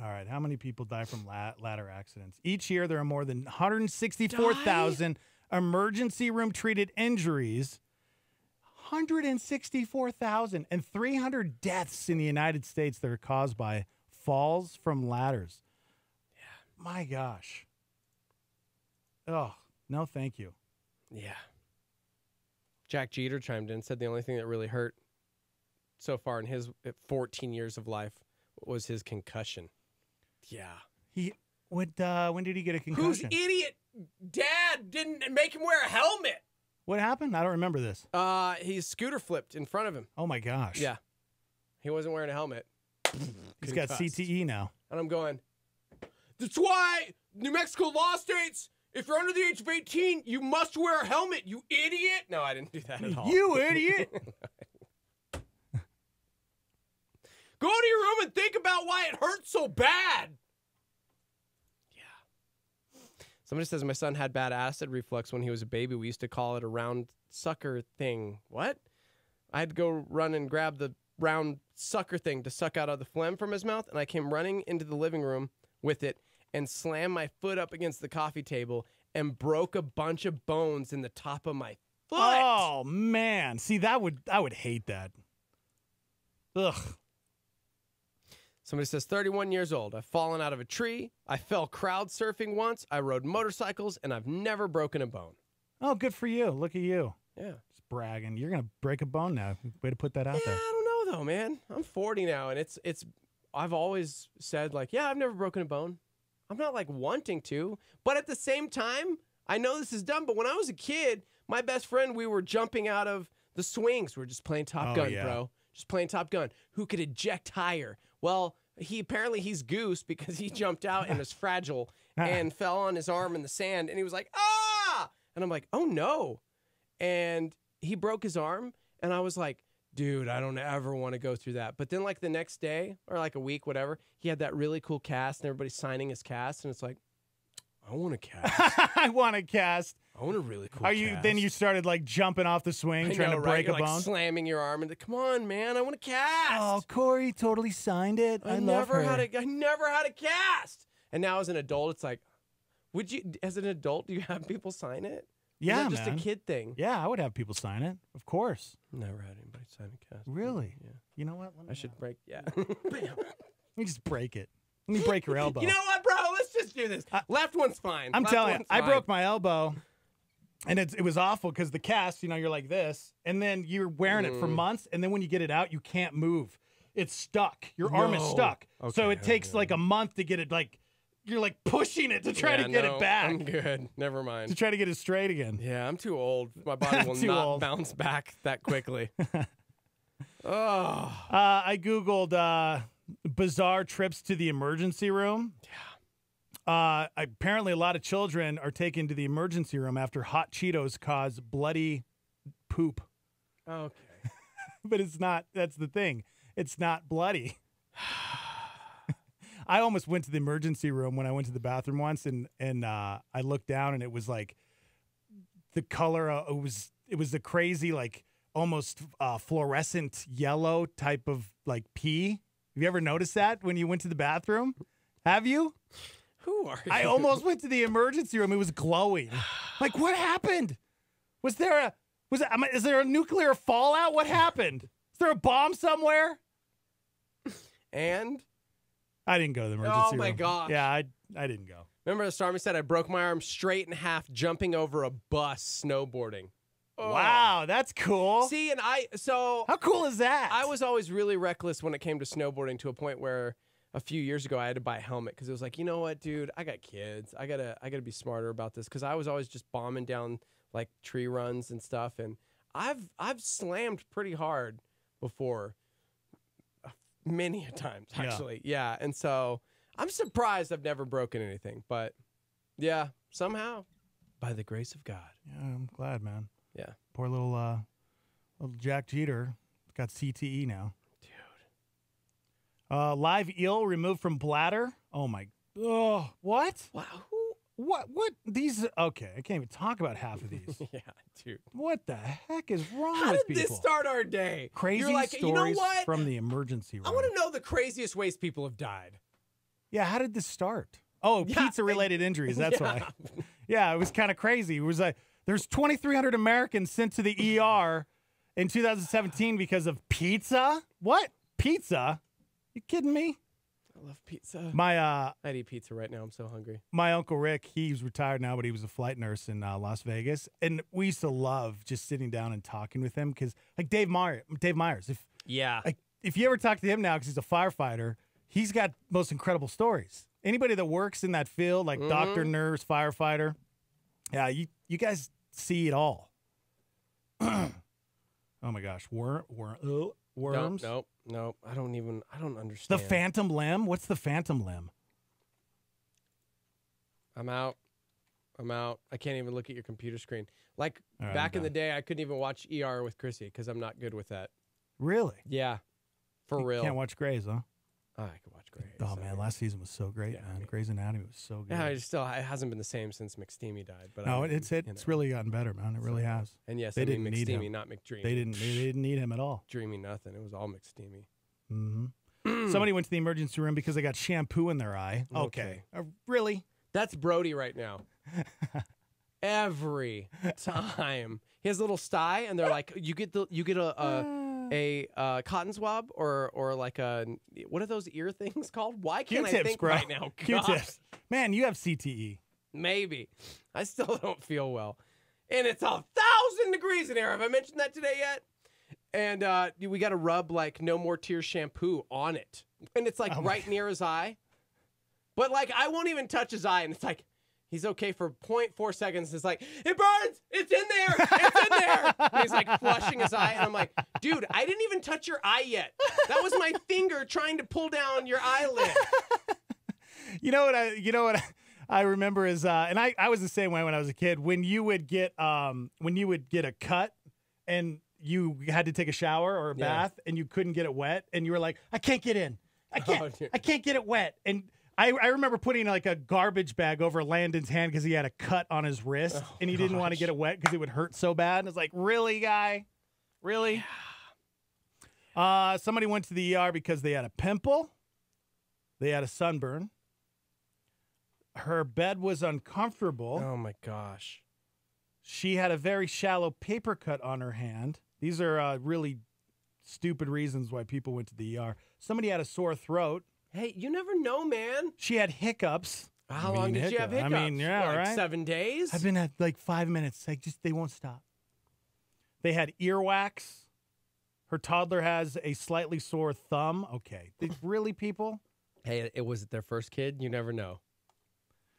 All right, how many people die from ladder accidents? Each year, there are more than 164,000 emergency room treated injuries. 164,000 and 300 deaths in the United States that are caused by falls from ladders. Yeah. My gosh. Oh, no, thank you. Yeah. Jack Jeter chimed in and said the only thing that really hurt so far in his 14 years of life was his concussion. Yeah. When did he get a concussion? Whose idiot dad didn't make him wear a helmet? What happened? I don't remember this. His scooter flipped in front of him. Oh my gosh. Yeah. He wasn't wearing a helmet. He's got CTE now. And I'm going, that's why New Mexico law states, if you're under the age of 18, you must wear a helmet, you idiot. No, I didn't do that at all. You idiot. Go to your room and think about why it hurts so bad. Yeah. Somebody says my son had bad acid reflux when he was a baby. We used to call it a round sucker thing. What? I had to go run and grab the round sucker thing to suck out all the phlegm from his mouth, and I came running into the living room with it and slammed my foot up against the coffee table and broke a bunch of bones in the top of my foot. Oh man. See, I would hate that. Ugh. Somebody says, 31 years old. I've fallen out of a tree. I fell crowd surfing once. I rode motorcycles, and I've never broken a bone. Oh, good for you. Look at you. Yeah. Just bragging. You're going to break a bone now. Way to put that out there. I don't know, though, man. I'm 40 now, and it's. I've always said, like, yeah, I've never broken a bone. I'm not, like, wanting to. But at the same time, I know this is dumb, but when I was a kid, my best friend, we were jumping out of the swings. We were just playing Top Gun, bro. Just playing Top Gun. Who could eject higher? Well, he's Goose because he jumped out and was fragile and fell on his arm in the sand, and he was like, ah! And I'm like, oh, no. And he broke his arm, and I was like, dude, I don't ever want to go through that. But then, like, the next day or, like, a week, whatever, he had that really cool cast, and everybody's signing his cast, and it's like, I want a cast. I want a cast. I want a really cool cast. Then you started, like, jumping off the swing, trying to break a bone? Like, slamming your arm, and come on, man, I want a cast. Oh, Corey totally signed it. I never had a cast. And now as an adult, it's like, as an adult, do you have people sign it? Yeah, Is that just a kid thing? Yeah, I would have people sign it. Of course. Never had anybody sign a cast. Really? Yeah. You know what? I should break. Yeah. Let me just break it. Let me break your elbow. You know what, bro? Let's just do this. Left one's fine. I'm telling you, I broke my elbow, and it was awful because the cast, you're like this, and then you're wearing it for months, and then when you get it out, you can't move. It's stuck. Your arm is stuck. Okay, so it takes like a month to get it, like, you're like pushing it to try to get it back. I'm good. Never mind. To try to get it straight again. Yeah, I'm too old. My body will not bounce back that quickly. I Googled bizarre trips to the emergency room. Apparently, a lot of children are taken to the emergency room after hot Cheetos cause bloody poop. Okay. But it's not. That's the thing. It's not bloody. I almost went to the emergency room when I went to the bathroom once, and I looked down, and it was like the color. It was the crazy, like almost fluorescent yellow type of like pee. Have you ever noticed that when you went to the bathroom? Have you? Who are you? I almost went to the emergency room. It was glowing. Like, what happened? Is there a nuclear fallout? What happened? Is there a bomb somewhere? And I didn't go to the emergency room. Oh my gosh. Yeah, I didn't go. Remember the Stormy said I broke my arm straight in half jumping over a bus snowboarding. Oh. Wow, that's cool. See, and how cool is that? I was always really reckless when it came to snowboarding, to a point where a few years ago I had to buy a helmet because it was like, you know what, dude, I got kids. I gotta be smarter about this, because I was always just bombing down like tree runs and stuff, and I've slammed pretty hard before, many a times actually. Yeah, and so I'm surprised I've never broken anything, but yeah, somehow, by the grace of God. Yeah, I'm glad, man. Yeah. Poor little Jack Jeter got CTE now. Dude. Live eel removed from bladder. Oh my. Oh, what? Wow. What? These. Okay, I can't even talk about half of these. Yeah, dude. What the heck is wrong How with did people? this start our day? Crazy You're like, stories you know what? from the emergency room. I want to know the craziest ways people have died. Yeah, how did this start? Oh, pizza-related injuries. That's why. Yeah, it was kind of crazy. It was like there's 2,300 Americans sent to the ER in 2017 because of pizza. What? Pizza? You kidding me? I love pizza. I'd eat pizza right now. I'm so hungry. My Uncle Rick, he's retired now, but he was a flight nurse in Las Vegas, and we used to love just sitting down and talking with him, because like Dave Myers. If you ever talk to him now, because he's a firefighter, he's got most incredible stories. Anybody that works in that field, like doctor, nurse, firefighter, yeah, you guys see it all. Oh my gosh, worms. Nope. I don't understand. The phantom limb. What's the phantom limb? I'm out. I can't even look at your computer screen. Like right, back in the day, I couldn't even watch ER with Chrissy because I'm not good with that. Really? Yeah, for real. Can't watch Grey's, huh? Oh, I could watch Grey's. Oh man, last season was so great, man. Grey's Anatomy was so good. Yeah, it hasn't been the same since McSteamy died. But no, it's really gotten better, man. It really has. And yes, they didn't need McSteamy, him. Not McDreamy. They didn't need him at all. Dreamy nothing. It was all McSteamy. Mm-hmm. Somebody went to the emergency room because they got shampoo in their eye. Okay. Really? That's Brody right now. Every time he has a little sty, and they're like, you get a cotton swab or like a, what are those ear things called? Why can't I think bro. right now? Q-tips. Man, you have CTE. Maybe. I still don't feel well. And it's 1,000 degrees in here. Have I mentioned that today yet? And we got to rub like No More Tears shampoo on it. And it's like right near his eye. But like I won't even touch his eye. And it's like, he's okay for 0.4 seconds. It's like, it burns. It's in there. It's in there. And he's like flushing his eye. And I'm like, dude, I didn't even touch your eye yet. That was my finger trying to pull down your eyelid. You know what I remember is, and I was the same way when I was a kid. When you would get a cut and you had to take a shower or a bath and you couldn't get it wet, and you were like, I can't get in. I can't get it wet. And I remember putting like a garbage bag over Landon's hand because he had a cut on his wrist and he didn't want to get it wet because it would hurt so bad. And it's like, really, guy? Really? Somebody went to the ER because they had a pimple. They had a sunburn. Her bed was uncomfortable. Oh, my gosh. She had a very shallow paper cut on her hand. These are really stupid reasons why people went to the ER. Somebody had a sore throat. Hey, you never know, man. She had hiccups. How long did you have hiccups? I mean, yeah, like right? 7 days? I've been at like 5 minutes. They won't stop. They had earwax. Her toddler has a slightly sore thumb. Okay. Really, people? Hey, it was their first kid. You never know.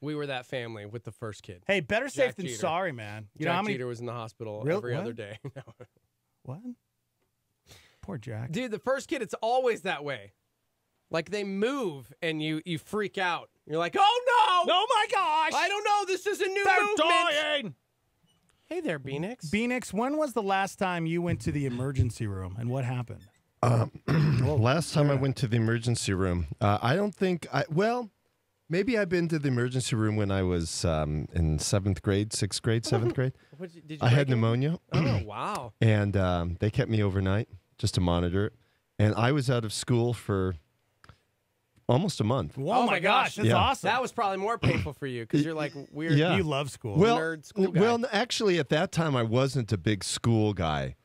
We were that family with the first kid. Hey, better safe than sorry, man. You know how many... Jeter was in the hospital every other day. What? Poor Jack. Dude, the first kid, it's always that way. Like they move and you freak out. You're like, oh know. Oh my gosh! I don't know. This is a new They're movement. dying. Hey there, Beanix. Beanix, when was the last time you went to the emergency room, and what happened? Last time I went to the emergency room, I don't think maybe I've been to the emergency room when I was in 7th grade, 6th grade, 7th grade. Did you I had break it? pneumonia. Oh, wow. And they kept me overnight just to monitor it. And I was out of school for almost a month. Oh my gosh, that's awesome. That was probably more painful for you because you're like weird. Yeah. You love school. Nerd school guy. Well, actually, at that time, I wasn't a big school guy.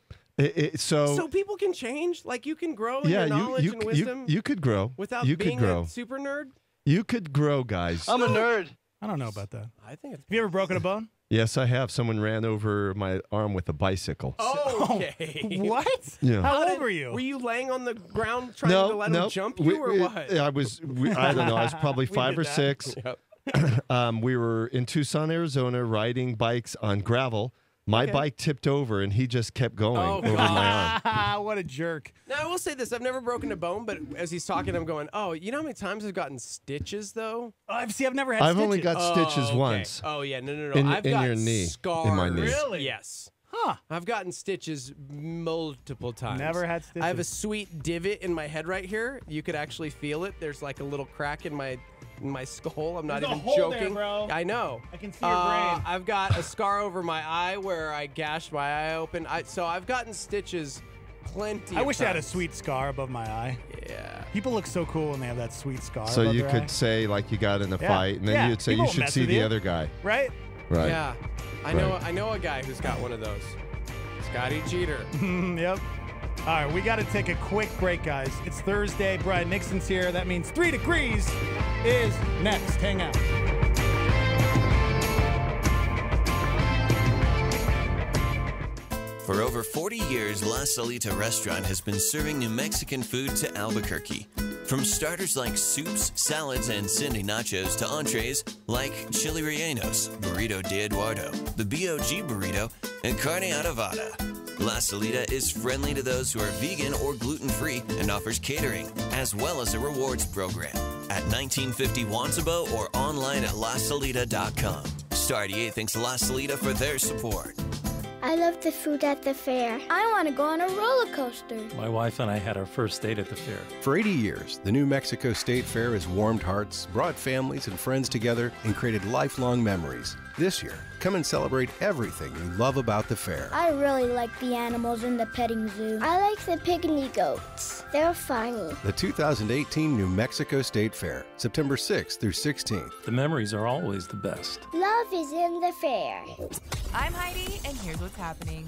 So people can change? Like you can grow in your knowledge and wisdom you could grow. without you being could grow. a super nerd? You could grow, guys. I'm a nerd. I don't know about that. I think it's. Have you ever broken a bone? Yes, I have. Someone ran over my arm with a bicycle. Okay. What? Yeah. How old were you? Were you laying on the ground trying to let him jump you or what? I don't know. I was probably 5 or did that. 6. Yep. We were in Tucson, Arizona, riding bikes on gravel. My bike tipped over, and he just kept going over my arm. What a jerk. Now, I will say this. I've never broken a bone, but as he's talking, I'm going, oh, you know how many times I've gotten stitches, though? I've never had I've stitches. only got stitches okay. once. Oh, yeah. No. In I've got your knee. scars. In my knee. Really? Yes. Huh. I've gotten stitches multiple times. Never had stitches. I have a sweet divot in my head right here. You could actually feel it. There's like a little crack in my skull. I'm not There's a even hole joking. there, bro. I know. I can see your brain. I've got a scar over my eye where I gashed my eye open. So I've gotten stitches plenty. I of wish I had a times. sweet scar above my eye. Yeah. People look so cool when they have that sweet scar. So above you their could eye. say, like, you got in a Yeah. fight, and then Yeah. you'd say, People you won't should mess see with the you. other guy. Right? Right. Yeah. I know a guy who's got one of those. Scotty Jeter. Yep. All right, we got to take a quick break, guys. It's Thursday. Brian Nixon's here. That means 3 Degrees is next. Hang out. For over 40 years, La Salita Restaurant has been serving New Mexican food to Albuquerque. From starters like soups, salads, and Cindy nachos to entrees like chili rellenos, burrito de Eduardo, the BOG burrito, and carne adobada. La Salita is friendly to those who are vegan or gluten-free and offers catering, as well as a rewards program at 1950 Wansabo or online at lasalita.com. Star 88 thanks La Salita for their support. I love the food at the fair. I want to go on a roller coaster. My wife and I had our first date at the fair. For 80 years, the New Mexico State Fair has warmed hearts, brought families and friends together, and created lifelong memories. This year, come and celebrate everything you love about the fair. I really like the animals in the petting zoo. I like the pygmy goats. They're funny. The 2018 New Mexico State Fair, September 6th through 16th. The memories are always the best. Love is in the fair. I'm Heidi, and here's what's happening.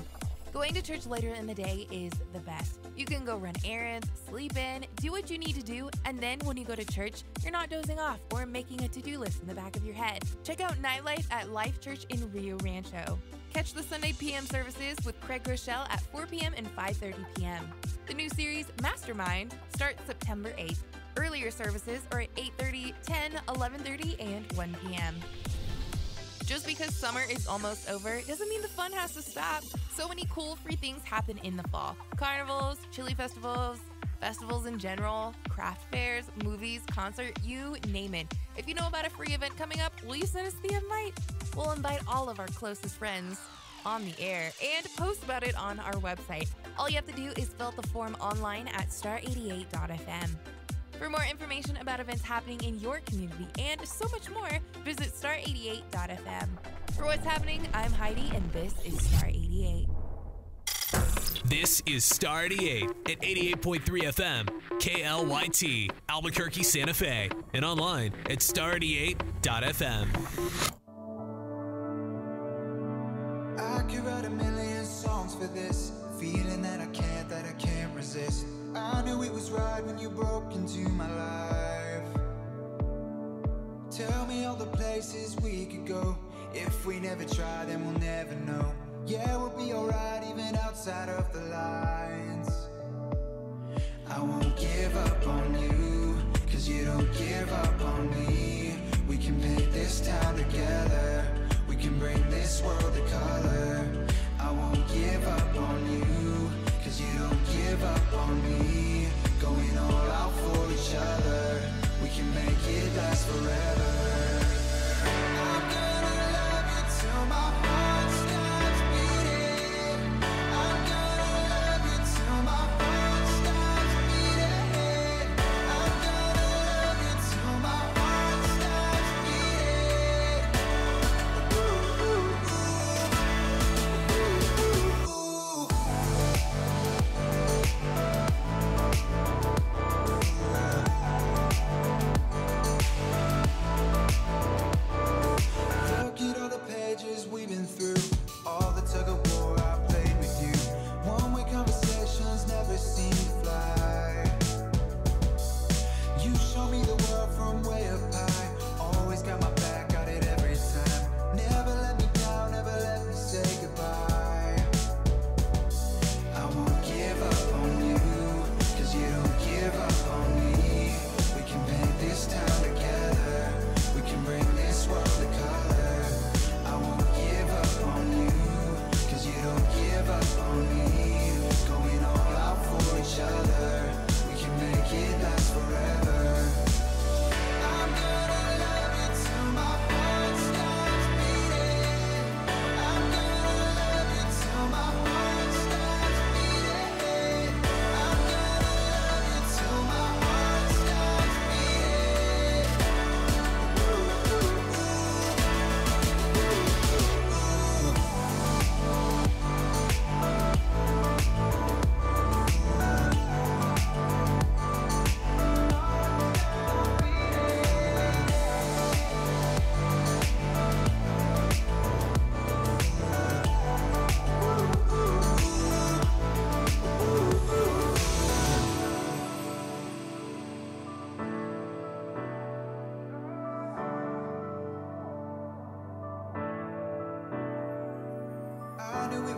Going to church later in the day is the best. You can go run errands, sleep in, do what you need to do, and then when you go to church, you're not dozing off or making a to-do list in the back of your head. Check out Nightlife at Life Church in Rio Rancho. Catch the Sunday PM services with Craig Rochelle at 4 p.m. and 5:30 p.m. The new series, Mastermind, starts September 8th. Earlier services are at 8:30, 10, 11:30, and 1 p.m. Just because summer is almost over doesn't mean the fun has to stop. So many cool free things happen in the fall. Carnivals, chili festivals, festivals in general, craft fairs, movies, concert, you name it. If you know about a free event coming up, will you send us the invite? We'll invite all of our closest friends on the air and post about it on our website. All you have to do is fill out the form online at star88.fm. For more information about events happening in your community and so much more, visit star88.fm. For what's happening, I'm Heidi, and this is Star 88. This is Star 88 at 88.3 FM, KLYT, Albuquerque, Santa Fe, and online at star88.fm. I could write a million songs for this feeling that I can't resist. I knew it was right when you broke into my life. Tell me all the places we could go. If we never try, then we'll never know. Yeah, we'll be alright even outside of the lines. I won't give up on you, cause you don't give up on me. We can paint this town together. We can bring this world to color. I won't give up on you, cause you don't give up on me. Going all out for each other. We can make it last forever.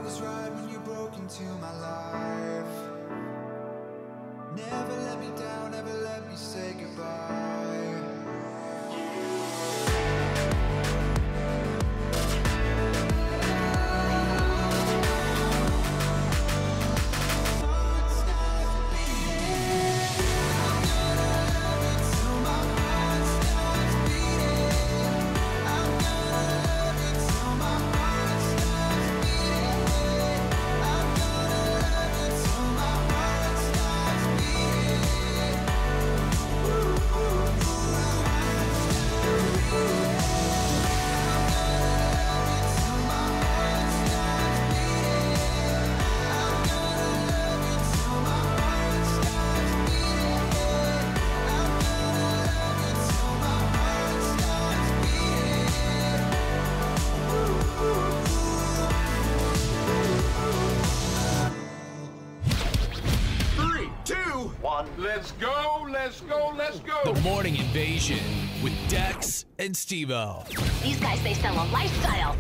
was right when you broke into my life. Never let me down, never let me say goodbye. Let's go, let's go, let's go. The Morning Invasion with Dex and Steve-O. These guys, they sell a lifestyle.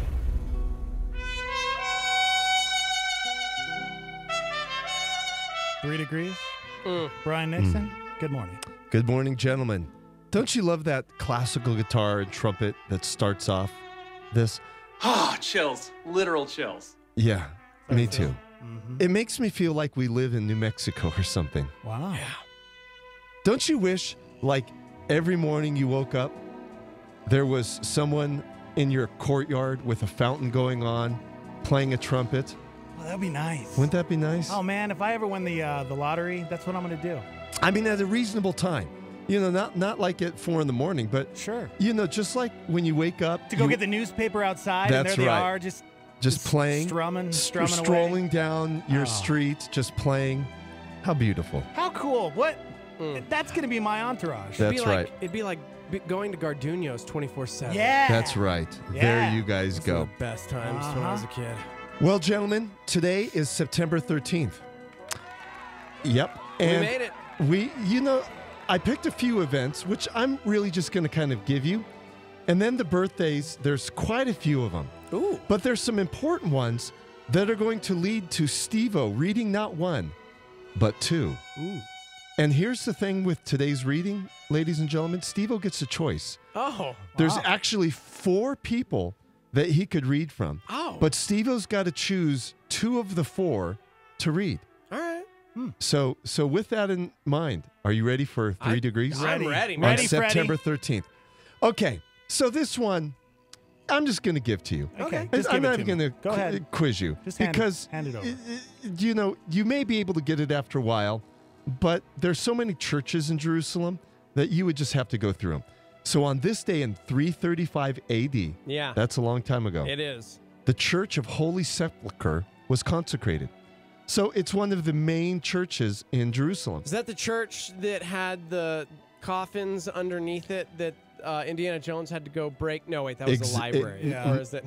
Three degrees. Brian Nixon, good morning. Good morning, gentlemen. Don't you love that classical guitar and trumpet that starts off this? Ah, chills. Literal chills. Yeah, me too. It makes me feel like we live in New Mexico or something. Wow. Yeah. Don't you wish, like, every morning you woke up, there was someone in your courtyard with a fountain going on, playing a trumpet? Well, that'd be nice. Wouldn't that be nice? Oh, man, if I ever win the lottery, that's what I'm going to do. I mean, at a reasonable time. You know, not like at 4 a.m, but sure. You know, just like when you wake up To go get the newspaper outside, and there they are, just playing, strumming strolling away. down your street, just playing. How beautiful! How cool! What? That's going to be my entourage. That's right. It'd be like going to Gardunios 24/7. Yeah. That's right. There you guys Those go. were the best times when I was a kid. Well, gentlemen, today is September 13th. Yep. And we made it. You know, I picked a few events, which I'm really just going to kind of give you. And then the birthdays, there's quite a few of them. Ooh. But there's some important ones that are going to lead to Steve-O reading not one, but two. Ooh. And here's the thing with today's reading, ladies and gentlemen, Steve-O gets a choice. Oh. There's wow. actually 4 people that he could read from. Oh. But Steve-O's got to choose 2 of the 4 to read. All right. So with that in mind, are you ready for 3 degrees? I'm ready. On Ready, September 13th. Okay, so this one, I'm just going to give to you. Okay, And just I'm give it not to even me. going Go ahead. to quiz you. Just because, hand it over. You know, you may be able to get it after a while, but there's so many churches in Jerusalem that you would just have to go through them. So on this day in 335 AD, Yeah. that's a long time ago, It is. the Church of Holy Sepulchre was consecrated. So it's one of the main churches in Jerusalem. Is that the church that had the coffins underneath it that Indiana Jones had to go break? No, wait, that was the library. Or is it?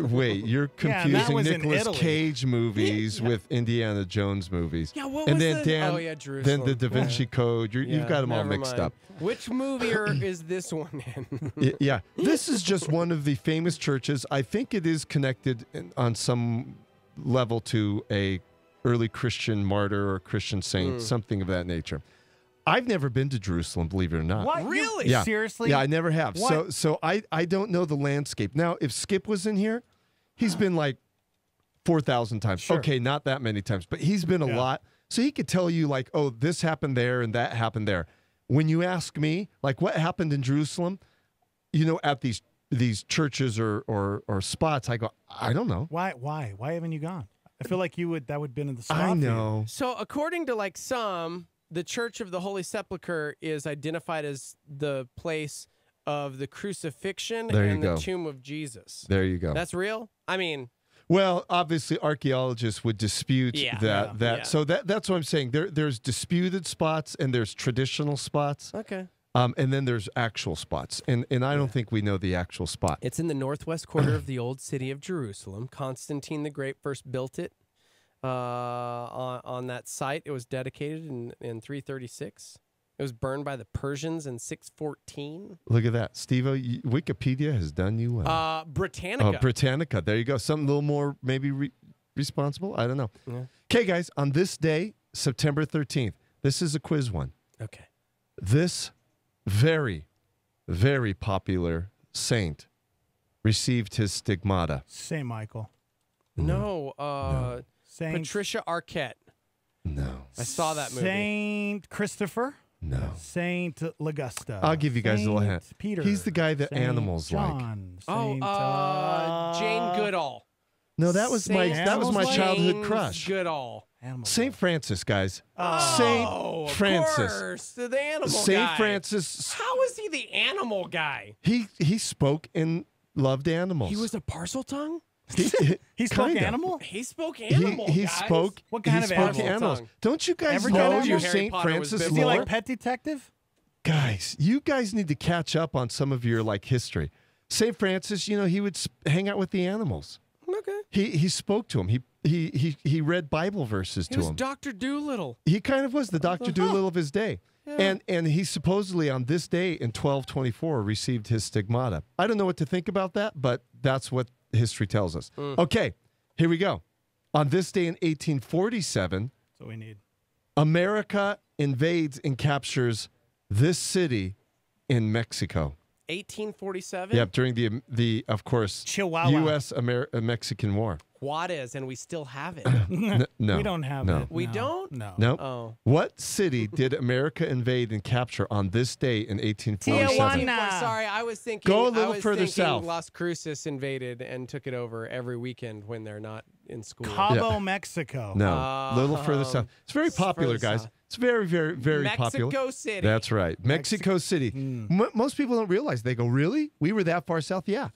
Wait, you're Yeah, that confusing was in Nicolas Italy. Cage movies with Indiana Jones movies. Yeah, what and was then the- Dan, Oh, yeah, then Jerusalem. the Da Vinci Yeah. Code. You've got them all never mixed mind. up. Which movie is this one in? Yeah, this is just one of the famous churches. I think it is connected on some level to a early Christian martyr or Christian saint, something of that nature. I've never been to Jerusalem, believe it or not. What? Really? Yeah. Seriously? Yeah, I never have. What? So I don't know the landscape. Now, if Skip was in here, he's been like 4,000 times. Sure. Okay, not that many times, but he's been a lot. So he could tell you like, oh, this happened there and that happened there. When you ask me, like what happened in Jerusalem, you know, at these churches or spots, I go, I don't know. Why haven't you gone? I feel like that would have been in the spot. I for you. know. So according to like some, the Church of the Holy Sepulchre is identified as the place of the crucifixion There you and the go. tomb of Jesus. There you go. That's real? I mean, Well, obviously, archaeologists would dispute Yeah. that. Yeah. So that's what I'm saying. There's disputed spots and there's traditional spots. okay. And then there's actual spots. And I don't think we know the actual spot. It's in the northwest quarter of the old city of Jerusalem. Constantine the Great first built it on that site. It was dedicated in 336. It was burned by the Persians in 614. Look at that. Steve-O, Wikipedia has done you well. Britannica. Britannica. There you go. Something a little more maybe responsible? I don't know. Okay, guys, on this day, September 13th, this is a quiz one. Okay. This very, very popular saint received his stigmata. Saint Michael. No. Saint Patricia Arquette. No. I saw that movie. Saint Christopher. No. Saint Augusta. I'll give you guys a little hint. Saint Peter. He's the guy that Saint animals John, like. Jane Goodall. No, that was my childhood James crush. Goodall. Saint Francis, guys. Oh, Saint Francis. Of course, the animal Saint guy. Francis. How is he the animal guy? He spoke and loved animals. He was a parcel tongue? He spoke Kinda. animal? He spoke animal, He guys. spoke. What kind he of spoke animal? animals. Don't you guys Every know kind of your animal? Saint Potter was Francis Is he lore? like Pet Detective? Guys, you guys need to catch up on some of your like history. Saint Francis, you know, he would hang out with the animals. Okay. He spoke to him. He read Bible verses He to was him. Dr. Doolittle. He kind of was the Dr. Doolittle of his day. Yeah. And he supposedly on this day in 1224 received his stigmata. I don't know what to think about that, but that's what history tells us. Okay, here we go. On this day in 1847, That's what we need. America invades and captures this city in Mexico. 1847? Yep, during the of course, Chihuahua. U.S.-Mexican War. Juarez, and we still have it. No, We don't have no. it. We No. don't? No. No. Oh. What city did America invade and capture on this day in 1847? Tijuana. Sorry, I was thinking. Go a I little was further thinking south. Las Cruces invaded and took it over every weekend when they're not in school. Cabo, Mexico. No, a little further south. It's very popular, further guys. south. It's very, very, very popular. Mexico City. That's right. Mexico City. Most people don't realize. They go, really? We were that far south? Yeah.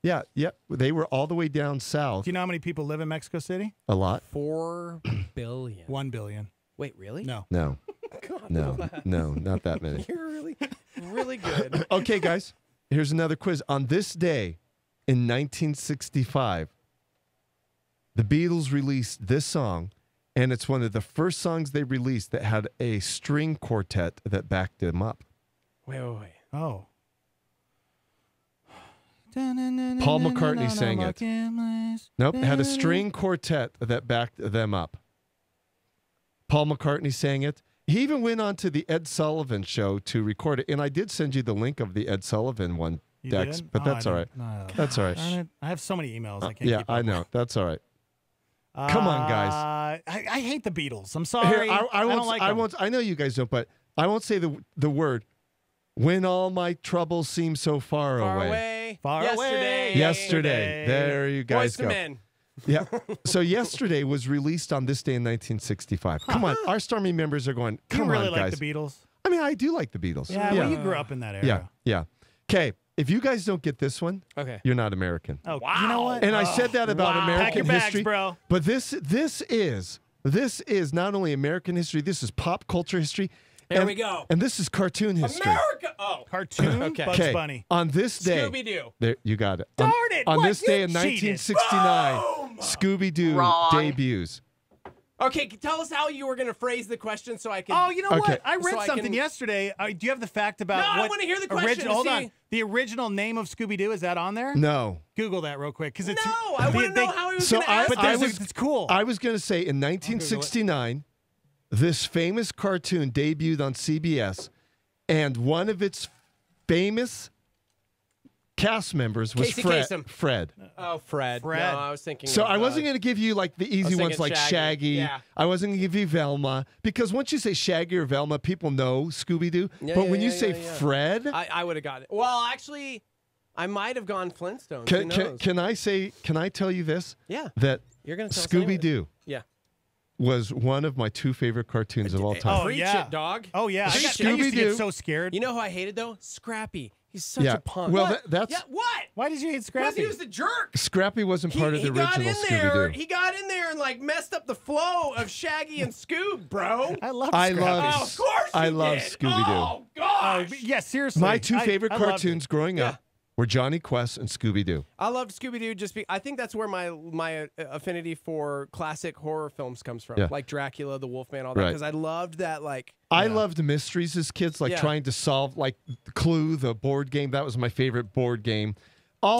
Yeah. They were all the way down south. Do you know how many people live in Mexico City? A lot. 4 billion. 1 billion. Wait, really? No. No. God, No, not that many. You're really, really good. Okay, guys. Here's another quiz. On this day in 1965, the Beatles released this song, and it's one of the first songs they released that had a string quartet that backed them up. Wait. Oh. Paul McCartney sang it. Nope, it had a string quartet that backed them up. Paul McCartney sang it. He even went on to the Ed Sullivan show to record it, and I did send you the link of the Ed Sullivan one, You Dex, did? but Oh, that's I all right. didn't. No. That's all right. Darn it. I have so many emails. I can't Yeah, keep I up. know. That's all right. Come on, guys. I hate the Beatles. I'm sorry. Here, I don't won't. like I them. won't. I know you guys don't, but I won't say the word. When all my troubles seem so far away. Far away. Yesterday. There you guys Boyz II go. Men. Yeah. So yesterday was released on this day in 1965. Come on, our Stormy members are going. Do you Come really on, like guys. the Beatles? I mean, I do like the Beatles. Yeah, well, you grew up in that era. Yeah. Okay. If you guys don't get this one, Okay. you're not American. Oh, you know what? And I said that about American Pack your bags, history, bro. But this is not only American history. This is pop culture history. There we go. And this is cartoon history. America. Oh. Cartoon Okay. Bugs Bunny. On this day, Scooby-Doo. There, you got it. Darn on, it, On what? this day You in cheated. 1969, Scooby-Doo Wrong. debuts. Okay, tell us how you were going to phrase the question so I can. Oh, you know Okay. what? I read So I something can- yesterday. Do you have the fact about No, I what wanna hear the question to Hold see. on. The original name of Scooby-Doo, is that on there? No. Google that real quick. Because it's No, I want to know how he was So going to ask. But I there's was- it's cool. I was going to say in 1969, this famous cartoon debuted on CBS, and one of its famous cast members was Casey Fred. Kasem. Fred. Oh, Fred. Fred. No, I was thinking. So of, I wasn't going to give you like the easy thinking ones like Shaggy. Shaggy. Yeah. I wasn't going to give you Velma because once you say Shaggy or Velma, people know Scooby Doo. Yeah, but yeah, when you yeah, say yeah. Fred, I would have got it. Well, actually, I might have gone Flintstones. can, Who knows? can I tell you this? Yeah. That You're gonna tell us Scooby Doo Yeah. was one of my two favorite cartoons of all time. Oh, Preach yeah. it, dog. Oh, yeah. I Preach used to Scooby-Doo. get so scared. You know who I hated though? Scrappy. He's such Yeah. a punk. Well, What? that's- Yeah, what? Why did you hate Because Scrappy? he was a jerk. Scrappy wasn't part of the got original in there. Scooby Doo. He got in there and like messed up the flow of Shaggy and Scoob, bro. I love I Scrappy. love. Oh, of course I you love did. Scooby Doo. Oh gosh. Yeah, seriously. My two I- favorite I loved cartoons it. growing up were Johnny Quest and Scooby Doo. I loved Scooby Doo I think that's where my affinity for classic horror films comes from, Yeah. like Dracula, the Wolfman, all that. Right. Because I loved that. Like I loved mysteries as kids, like Yeah. trying to solve like Clue, the board game. That was my favorite board game.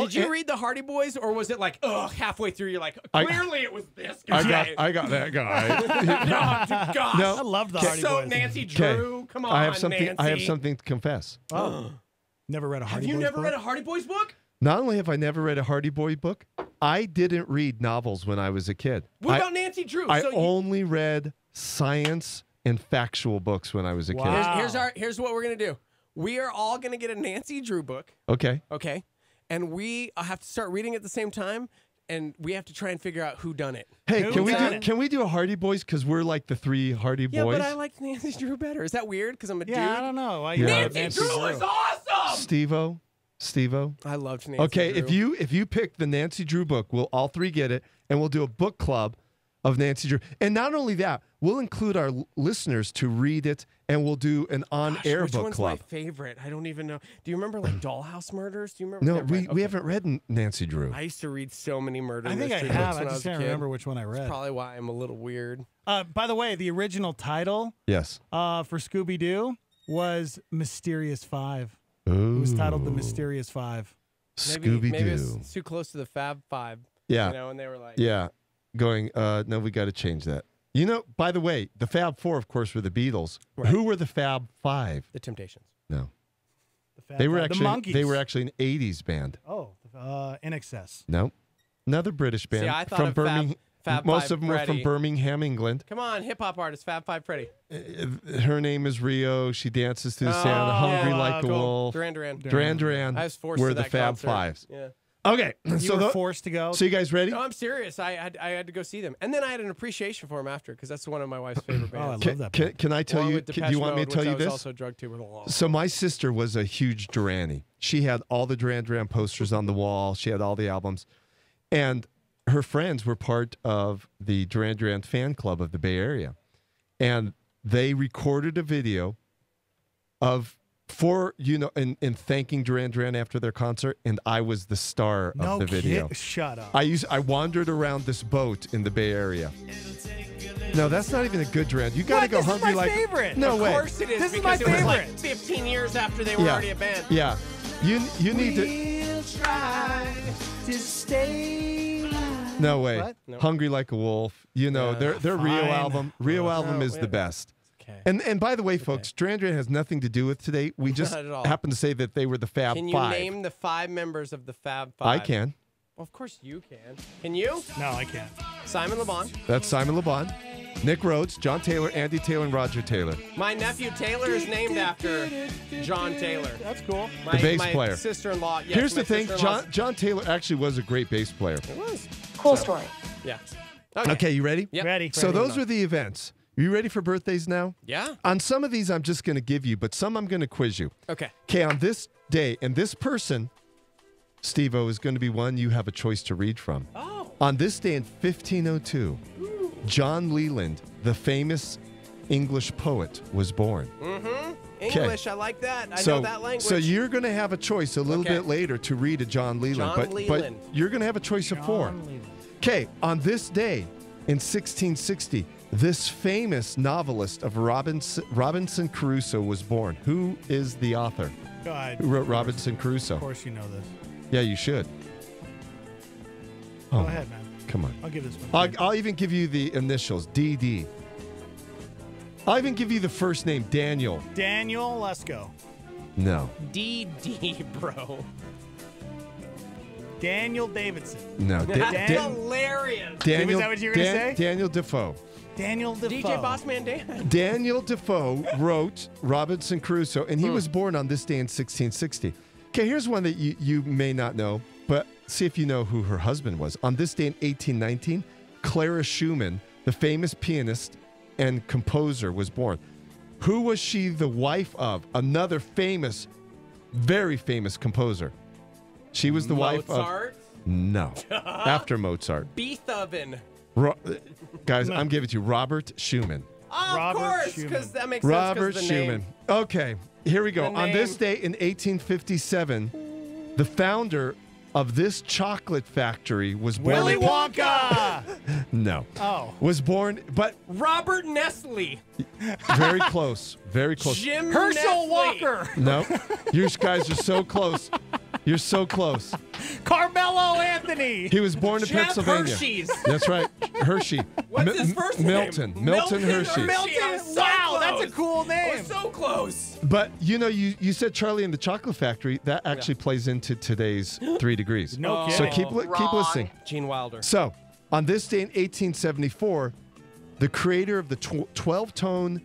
Did you read the Hardy Boys, or was it like, halfway through you're like, clearly it was this guy? I got that guy. Oh, gosh. No. I love the Hardy So Boys. Nancy Drew, come on, I have something. Nancy. I have something to confess. Oh. Never read a Hardy Boys Have you never book? read a Hardy Boys book? Not only have I never read a Hardy Boy book, I didn't read novels when I was a kid. What about Nancy Drew? I So you- only read science and factual books when I was a kid. Here's what we're gonna do. We are all gonna get a Nancy Drew book. Okay. Okay. And we have to start reading at the same time, and we have to try and figure out who done it. Hey, can we do a Hardy Boys? Because we're like the three Hardy Yeah, Boys. but I like Nancy Drew better. Is that weird? Because I'm a dude. I don't know. Why Yeah. Nancy Drew is awesome. Steve-O. I loved Nancy Okay, Drew. if you pick the Nancy Drew book, we'll all three get it, and we'll do a book club of Nancy Drew. And not only that, we'll include our listeners to read it, and we'll do an on-air Which book one's club. my favorite? I don't even know. Do you remember like Dollhouse Murders? Do you remember? No, Never we mind. Okay. haven't read Nancy Drew. I used to read so many murder I think I mystery have. books I when just was a can't kid. remember which one I read. That's probably why I'm a little weird. By the way, the original title Yes. for Scooby-Doo was Mysterious Five. It was titled The Mysterious Five. Scooby-Doo. Maybe it's too close to the Fab Five. Yeah. You know, and they were like, Yeah. Going, no, we got to change that. You know, by the way, the Fab Four, of course, were the Beatles. Right. Who were the Fab Five? The Temptations. No. The Fab They were Five. actually the Monkees. they were actually an 80s band. Oh, In Excess. No. Another British band See, I thought from of Birmingham. Fab Most Five of them were from Freddy. Birmingham, England. Come on, hip hop artist Fab Five Freddy. Her name is Rio. She dances to the sound of Hungry Like a cool. Wolf. Duran Duran. Duran Duran I was forced were to the that Fab concert. Fives. Yeah. Okay. You were forced to go? So you guys ready? No, I'm serious. I had to go see them, and then I had an appreciation for them after because that's one of my wife's favorite Oh, I bands. love that. Can I tell Along you? with Do Depeche you want me to Mode, tell which you I was this? also drugged to with a lot. So my sister was a huge Duranie. She had all the Duran Duran posters on the wall. She had all the albums, and her friends were part of the Duran Duran fan club of the Bay Area, and they recorded a video in thanking Duran Duran after their concert, and I was the star No of the video. Shut up. I wandered around this boat in the Bay Area. No, that's not even a good Duran. You got to go This is hungry my like favorite. No Of way. course it is. This is because my it was like favorite. 15 years after they were already a band. Yeah. You need to. We'll try to stay alive. No way. What? No. Hungry Like a Wolf. You know, Yeah. their Rio Fine. album. Rio album is the best. Okay. And by the way, folks, Duran Duran has nothing to do with today. We just Not at all. happen to say that they were the Fab Can you Five. name the 5 members of the Fab Five? I can. Well, of course you can. Can you? No, I can't. Simon Le Bon. That's Simon Le Bon, Nick Rhodes, John Taylor, Andy Taylor, and Roger Taylor. My nephew Taylor is named after John Taylor. That's cool. My, The bass my player. sister-in-law. Yes, Here's my the thing, sister-in-law's- John Taylor actually was a great bass player. It was. Cool story. Yeah. Okay, you ready? Yep. Ready. So those are the events. You ready for birthdays now? Yeah. On some of these, I'm just going to give you, but some I'm going to quiz you. Okay. Okay, on this day, and this person, Steve-O, is going to be one you have a choice to read from. Oh. On this day in 1502, John Leland, the famous English poet, was born. Mm-hmm. English, I like that. I know that language. So you're going to have a choice a little Okay. bit later to read a John Leland. John Leland. But you're going to have a choice of 4. Okay, on this day in 1660, this famous novelist of Robinson Crusoe was born. Who is the author? God. Who wrote Robinson Crusoe? Of course you know this. Yeah, you should. Go ahead, man. Come on. I'll give this one. I'll even give you the initials, DD. I'll even give you the first name, Daniel. Daniel, let's go. No. DD, bro. Daniel Davidson. No. That's hilarious. Daniel, Is that what you were going to say? Daniel Defoe. Daniel Defoe. DJ Bossman Dan. Daniel Defoe wrote Robinson Crusoe, and he was born on this day in 1660. Okay, here's one that you may not know, but see if you know who her husband was. On this day in 1819, Clara Schumann, the famous pianist and composer, was born. Who was she the wife of? Another famous, very famous composer. She was the wife of... Mozart? No. After Mozart. Beethoven. Guys, I'm giving it to you. Robert Schumann. Oh, of Robert course, Schumann. because that makes Robert sense. 'cause of the Schumann. name. Okay, here we go. The On this name. day in 1857, the founder of this chocolate factory was born. Willy Wonka. No. Oh. Was born, but Robert Nestle. very close. Very close. Jim Herschel Nestle. Walker. No. You guys are so close. You're so close. Carmelo Anthony. He was born in Jeff Pennsylvania. Hershey's. That's right, Hershey. What's his first name? Milton. Milton Hershey. I was so Wow, that's a close. cool I name. was so close. But you said Charlie and the Chocolate Factory. That actually plays into today's 3 Degrees. No So kidding. keep listening. Gene Wilder. So on this day in 1874, the creator of the 12-tone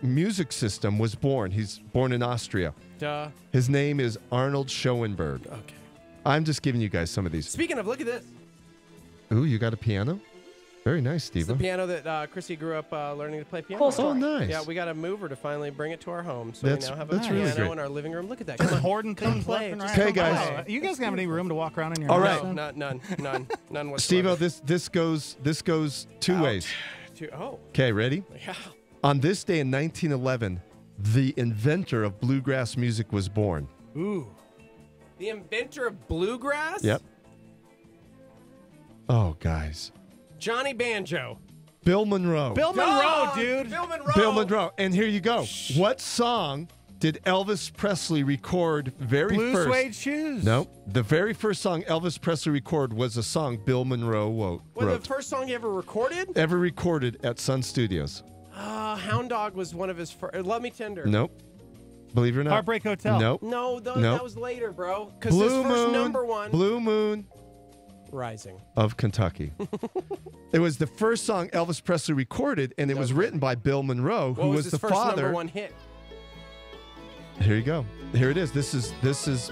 music system was born. He's born in Austria. Duh. His name is Arnold Schoenberg. Okay. I'm just giving you guys some of these. Speaking of, look at this. Ooh, you got a piano? Very nice, It's the Steve. piano that Chrissy grew up learning to play piano. Oh, nice. Yeah, we got to move her to finally bring it to our home. So That's- we now have a that's really piano great. in our living room. Look at that. Just Come on. hoarding Come things play. left and Just right. Okay, come guys. play. You guys have any room to walk around in your All house? right. No, none whatsoever. Steve-O, this goes two ways. Oh. Okay, ready? Yeah. On this day in 1911, the inventor of bluegrass music was born. Ooh. The inventor of bluegrass? Yep. Oh, guys. Johnny Banjo. Bill Monroe. Bill Monroe, dude. Bill Monroe. Bill Monroe. And here you go. What song did Elvis Presley record Blue first? suede shoes. No. The very first song Elvis Presley recorded was a song Bill Monroe What, wrote. the first song he ever recorded? Ever recorded at Sun Studios. Hound Dog was one of his first. Love Me Tender. Nope. Believe it or not. Heartbreak Hotel. Nope. No, Nope. that was later, bro. Because his Blue first Moon. number one. Blue Moon Rising. of Kentucky. It was the first song Elvis Presley recorded, and it was written by Bill Monroe, who What was his the first father. number one hit? Here you go. Here it is. This is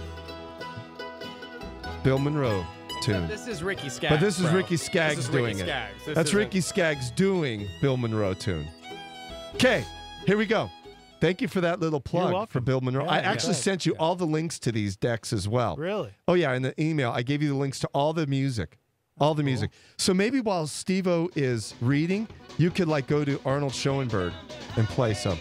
Bill Monroe tune. This is Ricky Skaggs. But this is bro. Ricky Skaggs This is doing Ricky it. Skaggs. This That's isn't- Ricky Skaggs doing Bill Monroe tune. Okay, here we go. Thank you for that little plug welcome. for Bill Monroe. Yeah, I yeah. actually sent you all the links to these decks as well. Really? Oh, yeah, in the email, I gave you the links to all the music. All the music. So maybe while Steve-O is reading, you could like go to Arnold Schoenberg and play some.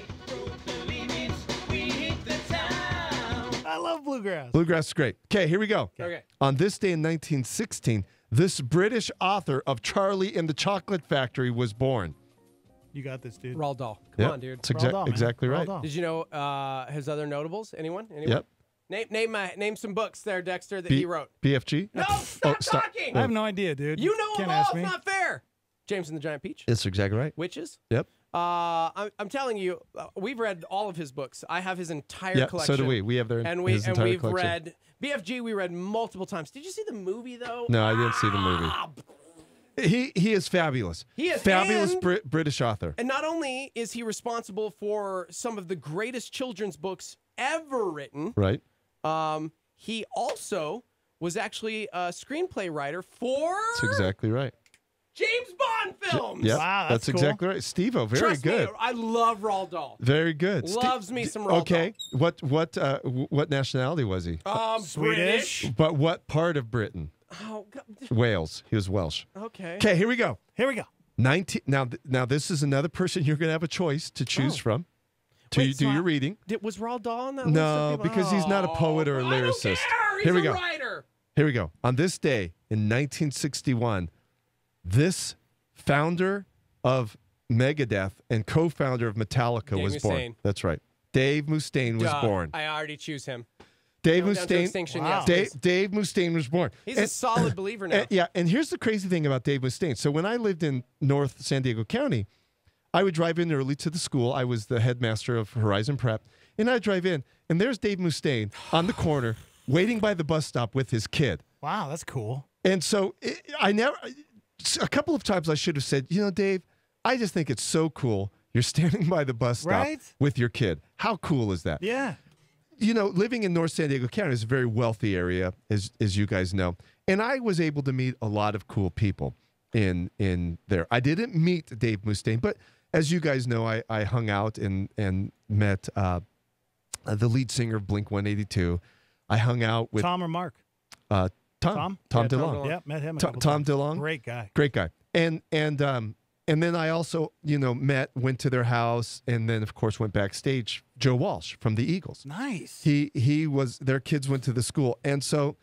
I love bluegrass. Bluegrass is great. Okay, here we go. Okay. On this day in 1916, this British author of Charlie and the Chocolate Factory was born. You got this, dude. Roald Dahl. Come Yep, on, dude. That's Roald Dahl, man. exactly Roald right. Dahl. Did you know his other notables? Anyone? Yep. Name some books there, Dexter, that he wrote. BFG? No, stop talking. I have no idea, dude. You know Can't them all. ask It's me. not fair. James and the Giant Peach. That's exactly right. Witches. Yep. I'm telling you, we've read all of his books. I have his entire Yeah, collection. so do we. We have their and his entire we've collection. read BFG. We read multiple times. Did you see the movie though? No, I didn't see the movie. He is fabulous. He is, fabulous and- British author. And not only is he responsible for some of the greatest children's books ever written, Right. he also was actually a screenplay writer for That's exactly right. James Bond films. Yep, Wow, that's that's cool. exactly right. Steve-O, very Trust good. me, I love Roald Dahl. Very good. Loves me some Roald Okay. What nationality was he? Swedish. But what part of Britain? Oh, God. Wales. He was Welsh. Okay. Okay, here we go. Here we go. 19 now this is another person you're going to have a choice to choose from to Wait, do so your reading. Was Roald Dahl on that list No, of people? because he's not a poet or a I don't lyricist. care. He's Here we a go. writer. Here we go. On this day in 1961, this founder of Megadeth and co-founder of Metallica Dave was born. Mustaine. That's right. Dave Mustaine was Duh. born. I already choose him. Dave Going down to Mustaine. extinction, yes, please. Dave Mustaine was born. He's a solid believer now. Yeah, and here's the crazy thing about Dave Mustaine. So when I lived in North San Diego County, I would drive in early to the school. I was the headmaster of Horizon Prep, and I'd drive in, and there's Dave Mustaine on the corner waiting by the bus stop with his kid. Wow, that's cool. And so a couple of times I should have said, Dave, I just think it's so cool. You're standing by the bus stop Right? with your kid. How cool is that? Yeah. Living in North San Diego County is a very wealthy area, as you guys know. And I was able to meet a lot of cool people in there. I didn't meet Dave Mustaine, but as you guys know, I hung out and met the lead singer of Blink-182. I hung out with Tom or Mark? Tom Yeah, DeLonge. Yeah, met him. A Tom couple times. DeLonge. Great guy. Great guy. And then I also, went to their house, and then of course went backstage. Joe Walsh from the Eagles. Nice. He was, their kids went to the school, and so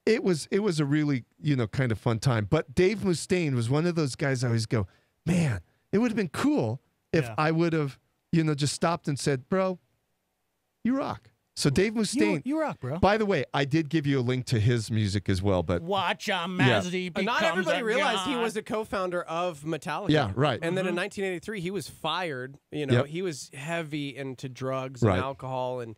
it was a really kind of fun time. But Dave Mustaine was one of those guys I always go, man, it would have been cool if I would have just stopped and said, bro, you rock. So Dave Mustaine. You rock, bro. By the way, I did give you a link to his music as well, but Watch him as he becomes Not everybody a realized god. he was a co-founder of Metallica. Yeah, right. And then in 1983, he was fired. You know, Yep. he was heavy into drugs and Right. alcohol, and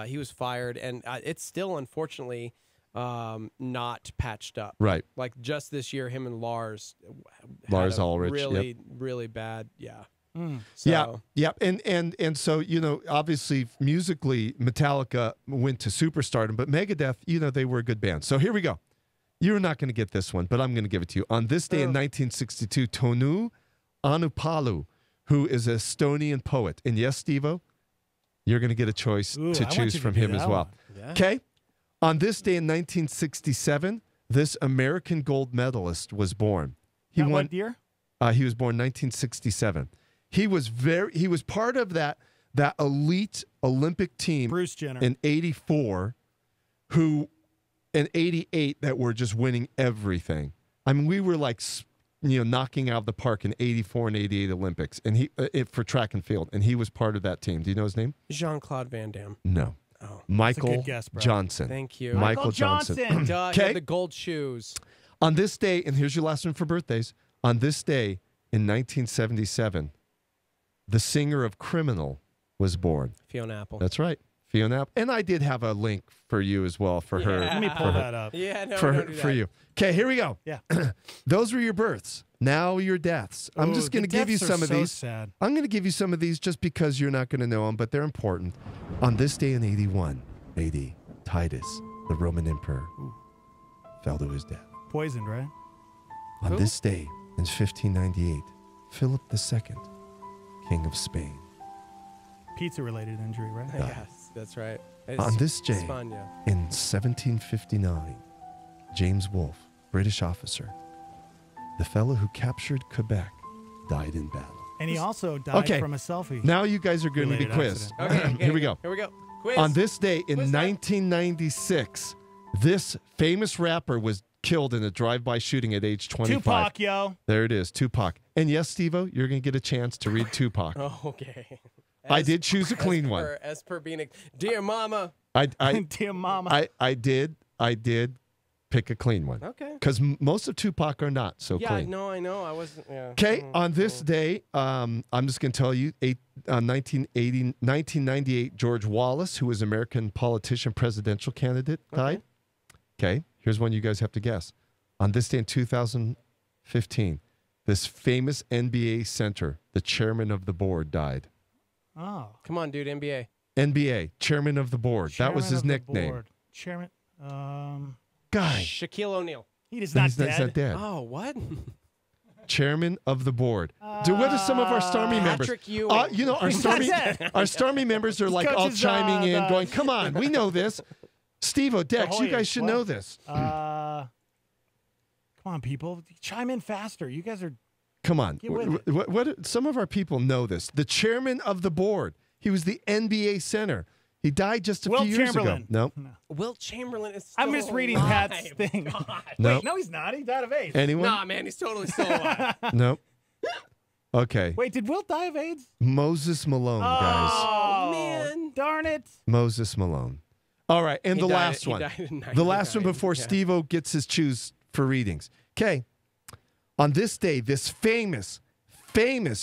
he was fired. And it's still, unfortunately, not patched up. Right. Like just this year, him and Lars. Lars had a Ulrich, Really, yep. really bad. Yeah. Yeah, yeah, and so obviously musically, Metallica went to superstardom, but Megadeth, they were a good band. So here we go. You're not going to get this one, but I'm going to give it to you. On this day in 1962, Tonu Anupalu, who is an Estonian poet, and yes, Steve-O, you're going to get a choice to choose from him as well. Okay. On this day in 1967, this American gold medalist was born. He won. What year? He was born 1967. He was part of that elite Olympic team. Bruce Jenner. In '84, who in '88 that were just winning everything. I mean, we were like knocking out of the park in '84 and '88 Olympics, and he for track and field, and he was part of that team. Do you know his name? Jean-Claude Van Damme. No. Oh, Michael good guess, bro. Johnson. Thank you. Michael Johnson. Duh, he had the gold shoes. On this day, and here's your last one for birthdays. On this day in 1977, the singer of Criminal was born. Fiona Apple. That's right. Fiona Apple. And I did have a link for you as well for her. Let me pull that up. Yeah, no, for don't do for that. you. Okay, here we go. Yeah. Those were your births. Now your deaths. I'm just going to give you some of these. Sad. I'm going to give you some of these just because you're not going to know them, but they're important. On this day in 81 AD, Titus, the Roman emperor, fell to his death. Poisoned, right? On this day in 1598, Philip II, King of Spain. Pizza-related injury, right? Yes, that's right. On this day Spania. in 1759, James Wolfe, British officer, the fellow who captured Quebec, died in battle. And he also died Okay. from a selfie. Now you guys are going to be Related quizzed. accident. Here we go. Here we go. Quiz. On this day in Quiz time. 1996, this famous rapper was killed in a drive-by shooting at age 25. Tupac, yo. There it is, Tupac. And yes, Steve-O, you're going to get a chance to read Tupac. Oh, okay. I did choose a clean one. As per being a dear mama. Dear mama. I did pick a clean one. Okay. Because most of Tupac are not so Yeah, clean. no, I know. I wasn't. Yeah. Okay, on this day, I'm just going to tell you, 1998, George Wallace, who was American politician, presidential candidate, died. Okay, here's one you guys have to guess. On this day in 2015, this famous NBA center, the chairman of the board, died. Oh. Come on, dude. NBA. NBA, chairman of the board. That was his nickname. Chairman. Guy. Shaquille O'Neal. He is not He's dead. not dead. Oh, what? Chairman of the board. Dude, what are some of our Starmy members? Patrick Ewing. You know, our He's not Starmy, dead. our Starmy members are like all Coaches, chiming in, the- going, "Come on, we know this." Steve-O, Dex, you Ahoy, guys should what? know this. Come on, people. Chime in faster. You guys are. Come on. Get with What, some of our people know this. The chairman of the board. He was the NBA center. He died just a Wilt few years Chamberlain. ago. No. Wilt Chamberlain is still I'm misreading alive. Pat's thing. No. Wait, no, he's not. He died of AIDS. Anyone? Nah, man, he's totally still alive. Nope. Okay. Wait, did Wilt die of AIDS? Moses Malone, guys. Oh, man. Darn it. Moses Malone. All right, and He the died- last he one. died in The last one 99, before yeah. Steve-O gets his choose for readings. Okay. On this day, this famous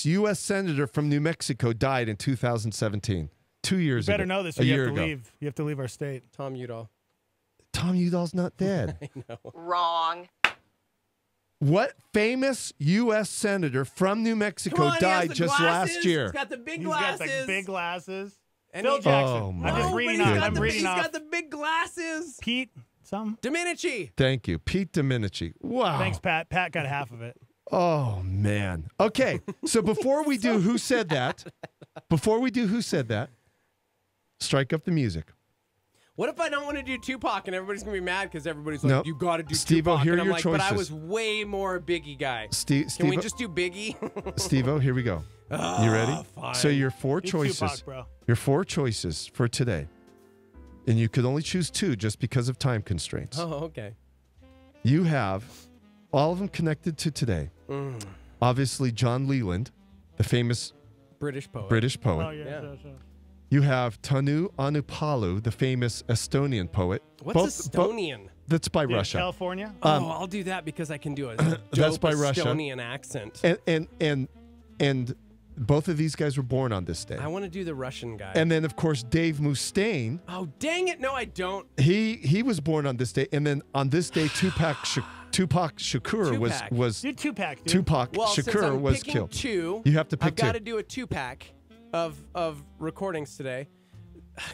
U.S. Senator from New Mexico died in 2017. 2 years You better ago. know this. A Or you year have to ago. leave. You have to leave our state. Tom Udall. Tom Udall's not dead. I know. Wrong. What famous U.S. Senator from New Mexico died just last year? He's got the big He's glasses. got the big glasses. And Phil he- Jackson. Oh, my I'm just No, reading but off. he's got I'm the- reading he's off. got the big glasses. Pete, some. Domenici. Thank you. Pete Domenici. Wow. Thanks, Pat. Pat got half of it. Oh, man. Okay. So before we do Who Said That, strike up the music. What if I don't want to do Tupac and everybody's gonna be mad because everybody's like, Nope. you got to do Steve-O, Tupac? here And are I'm your like, but I choices. was way more a Biggie guy. Can we Steve-O, just do Biggie? Steve-O, here we go. You ready? Fine. So your four Do choices. Tupac, bro. Your four choices for today. And you could only choose two just because of time constraints. Oh, okay. You have all of them connected to today. Obviously, John Leland, the famous British poet. British poet. Oh, yeah. Yeah. Sure. You have Tanu Anupalu, the famous Estonian poet. What's Estonian? That's by Russia. California? I'll do that because I can do a That's dope by Russia. Estonian accent. And both of these guys were born on this day. I want to do the Russian guy. And then, of course, Dave Mustaine. Oh, dang it. No, I don't. He was born on this day. And then on this day, Tupac Shakur was Do Tupac, dude. Tupac Well, since Shakur I'm was picking killed. two, You have to pick I've got to two. do a 2-pack of recordings today.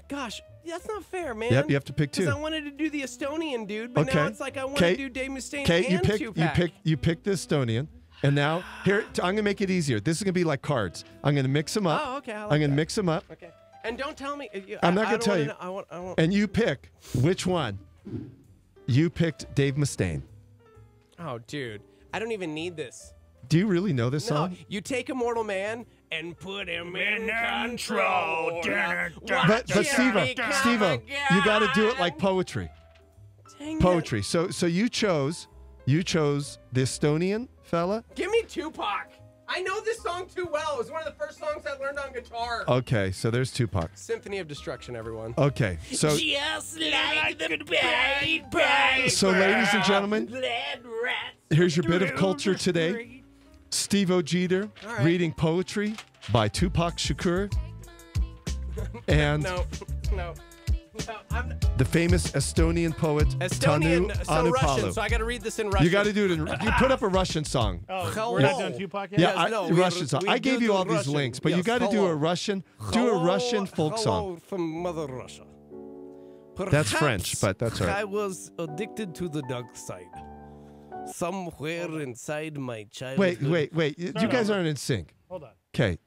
Gosh, that's not fair, man. Yep, you have to pick two. Because I wanted to do the Estonian dude, but Okay. now it's like I want to do Dave Mustaine Okay, and Tupac. you pick the Estonian. And now, here, I'm going to make it easier. This is going to be like cards. I'm going to mix them up. Oh, okay, I like I'm going to that. mix them up. Okay. And don't tell me. I'm not going to tell you. I want. And you pick which one. You picked Dave Mustaine. Oh, dude. I don't even need this. Do you really know this No, song? you take a mortal man and put him in control. But Steve-O, you got to do it like poetry. Poetry. So you chose the Estonian fella. Give me Tupac. I know this song too well. It was one of the first songs I learned on guitar. Okay, so there's Tupac. Symphony of Destruction, everyone. Okay, so just like the Pied So, ladies and gentlemen, here's your bit of culture today. Steve-O Jeter right. reading poetry by Tupac Shakur and No, I'm the famous Estonian poet Estonian, Tanu so Anupalu. Russian, so I got to read this in Russian. You got to do it in. You put up a Russian song. Oh, we're not doing Tupac yet? Yeah, Russian song. I gave you all these links, but you got to do a Russian. Do a Russian folk song. From Mother Russia. That's French, but that's all right. I was addicted to the dark side. Somewhere inside my childhood. Wait. You guys aren't in sync. Hold on. Okay.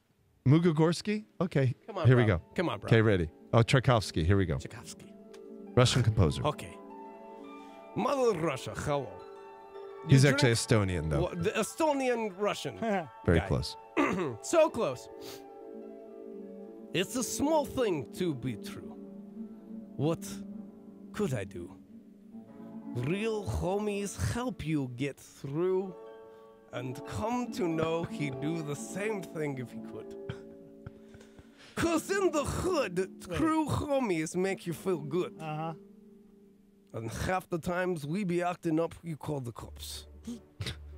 Mugogorsky? Okay. Come on, Here bro. we go. Come on, bro. Okay, ready. Oh, Tchaikovsky. Here we go. Tchaikovsky. Russian composer. Okay. Mother Russia, hello. He's actually Estonian, though. The Estonian Russian. Very guy. close. So close. It's a small thing to be true. What could I do? Real homies help you get through and come to know he'd do the same thing if he could. 'Cause in the hood, true homies make you feel good. Uh-huh. And half the times we be acting up, you call the cops.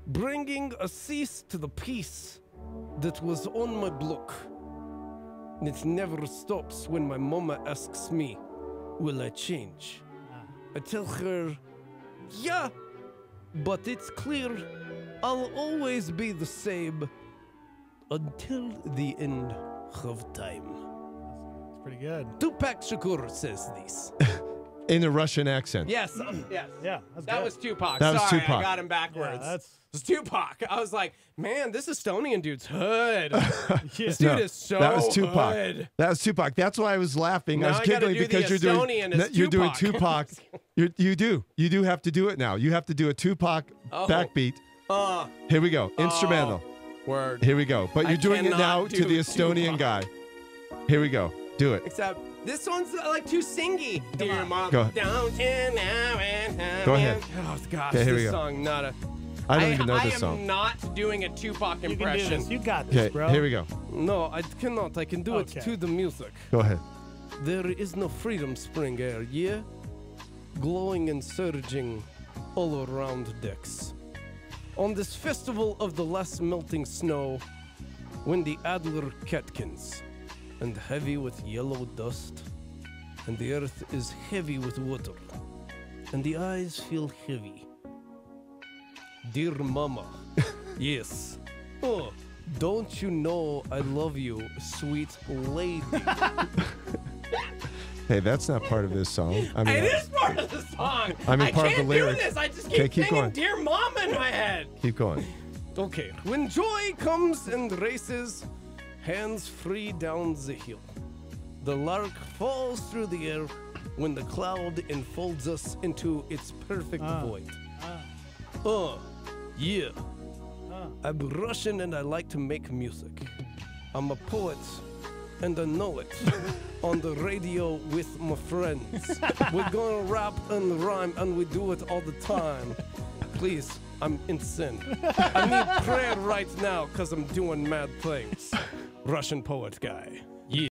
Bringing a cease to the peace that was on my block. It never stops when my mama asks me, will I change? I tell her, yeah, but it's clear I'll always be the same until the end of time. That's pretty good. Tupac Shakur says this. In a Russian accent. Yes, yes. Yeah, that was Tupac. That was Sorry, Tupac. I got him backwards. Yeah, that's... It was Tupac. I was like, man, this Estonian dude's hood. This No, dude is so that was Tupac. hood. That was Tupac. That's why I was laughing. Now I was I gotta giggling do the because you're Estonian doing as you're doing Tupac. Tupac. You do have to do it now. You have to do a Tupac Oh. backbeat. Here we go. Instrumental. Word. Here we go. But I you're doing it cannot now to do the Estonian Tupac. guy. Here we go. Do it. Except this one's like too singy. Dear mom, Go. downtown now and Go ahead. Oh gosh, Okay, here this we go. song not a. I don't even know this I song. am not doing a Tupac You can do impression. this. You got this, Okay, bro. here we go. No, I cannot. I can do Okay. it to the music. Go ahead. There is no freedom spring air, yeah? Glowing and surging all around decks. On this festival of the last melting snow, when the Adler catkins, and heavy with yellow dust, and the earth is heavy with water, and the eyes feel heavy. Dear mama, yes. Oh, don't you know I love you, sweet lady? Hey, that's not part of this song. I mean, It is part of the song. I mean, part of the can't lyrics. do this. I just Okay, keep keep singing going. "Dear Mama" in my head. Keep going. Okay. When joy comes and races, hands free down the hill. The lark falls through the air when the cloud enfolds us into its perfect void. Yeah. I'm Russian and I like to make music. I'm a poet and I know it. On the radio with my friends. We're gonna rap and rhyme and we do it all the time. Please, I'm in sin. I need prayer right now because I'm doing mad things. Russian poet guy.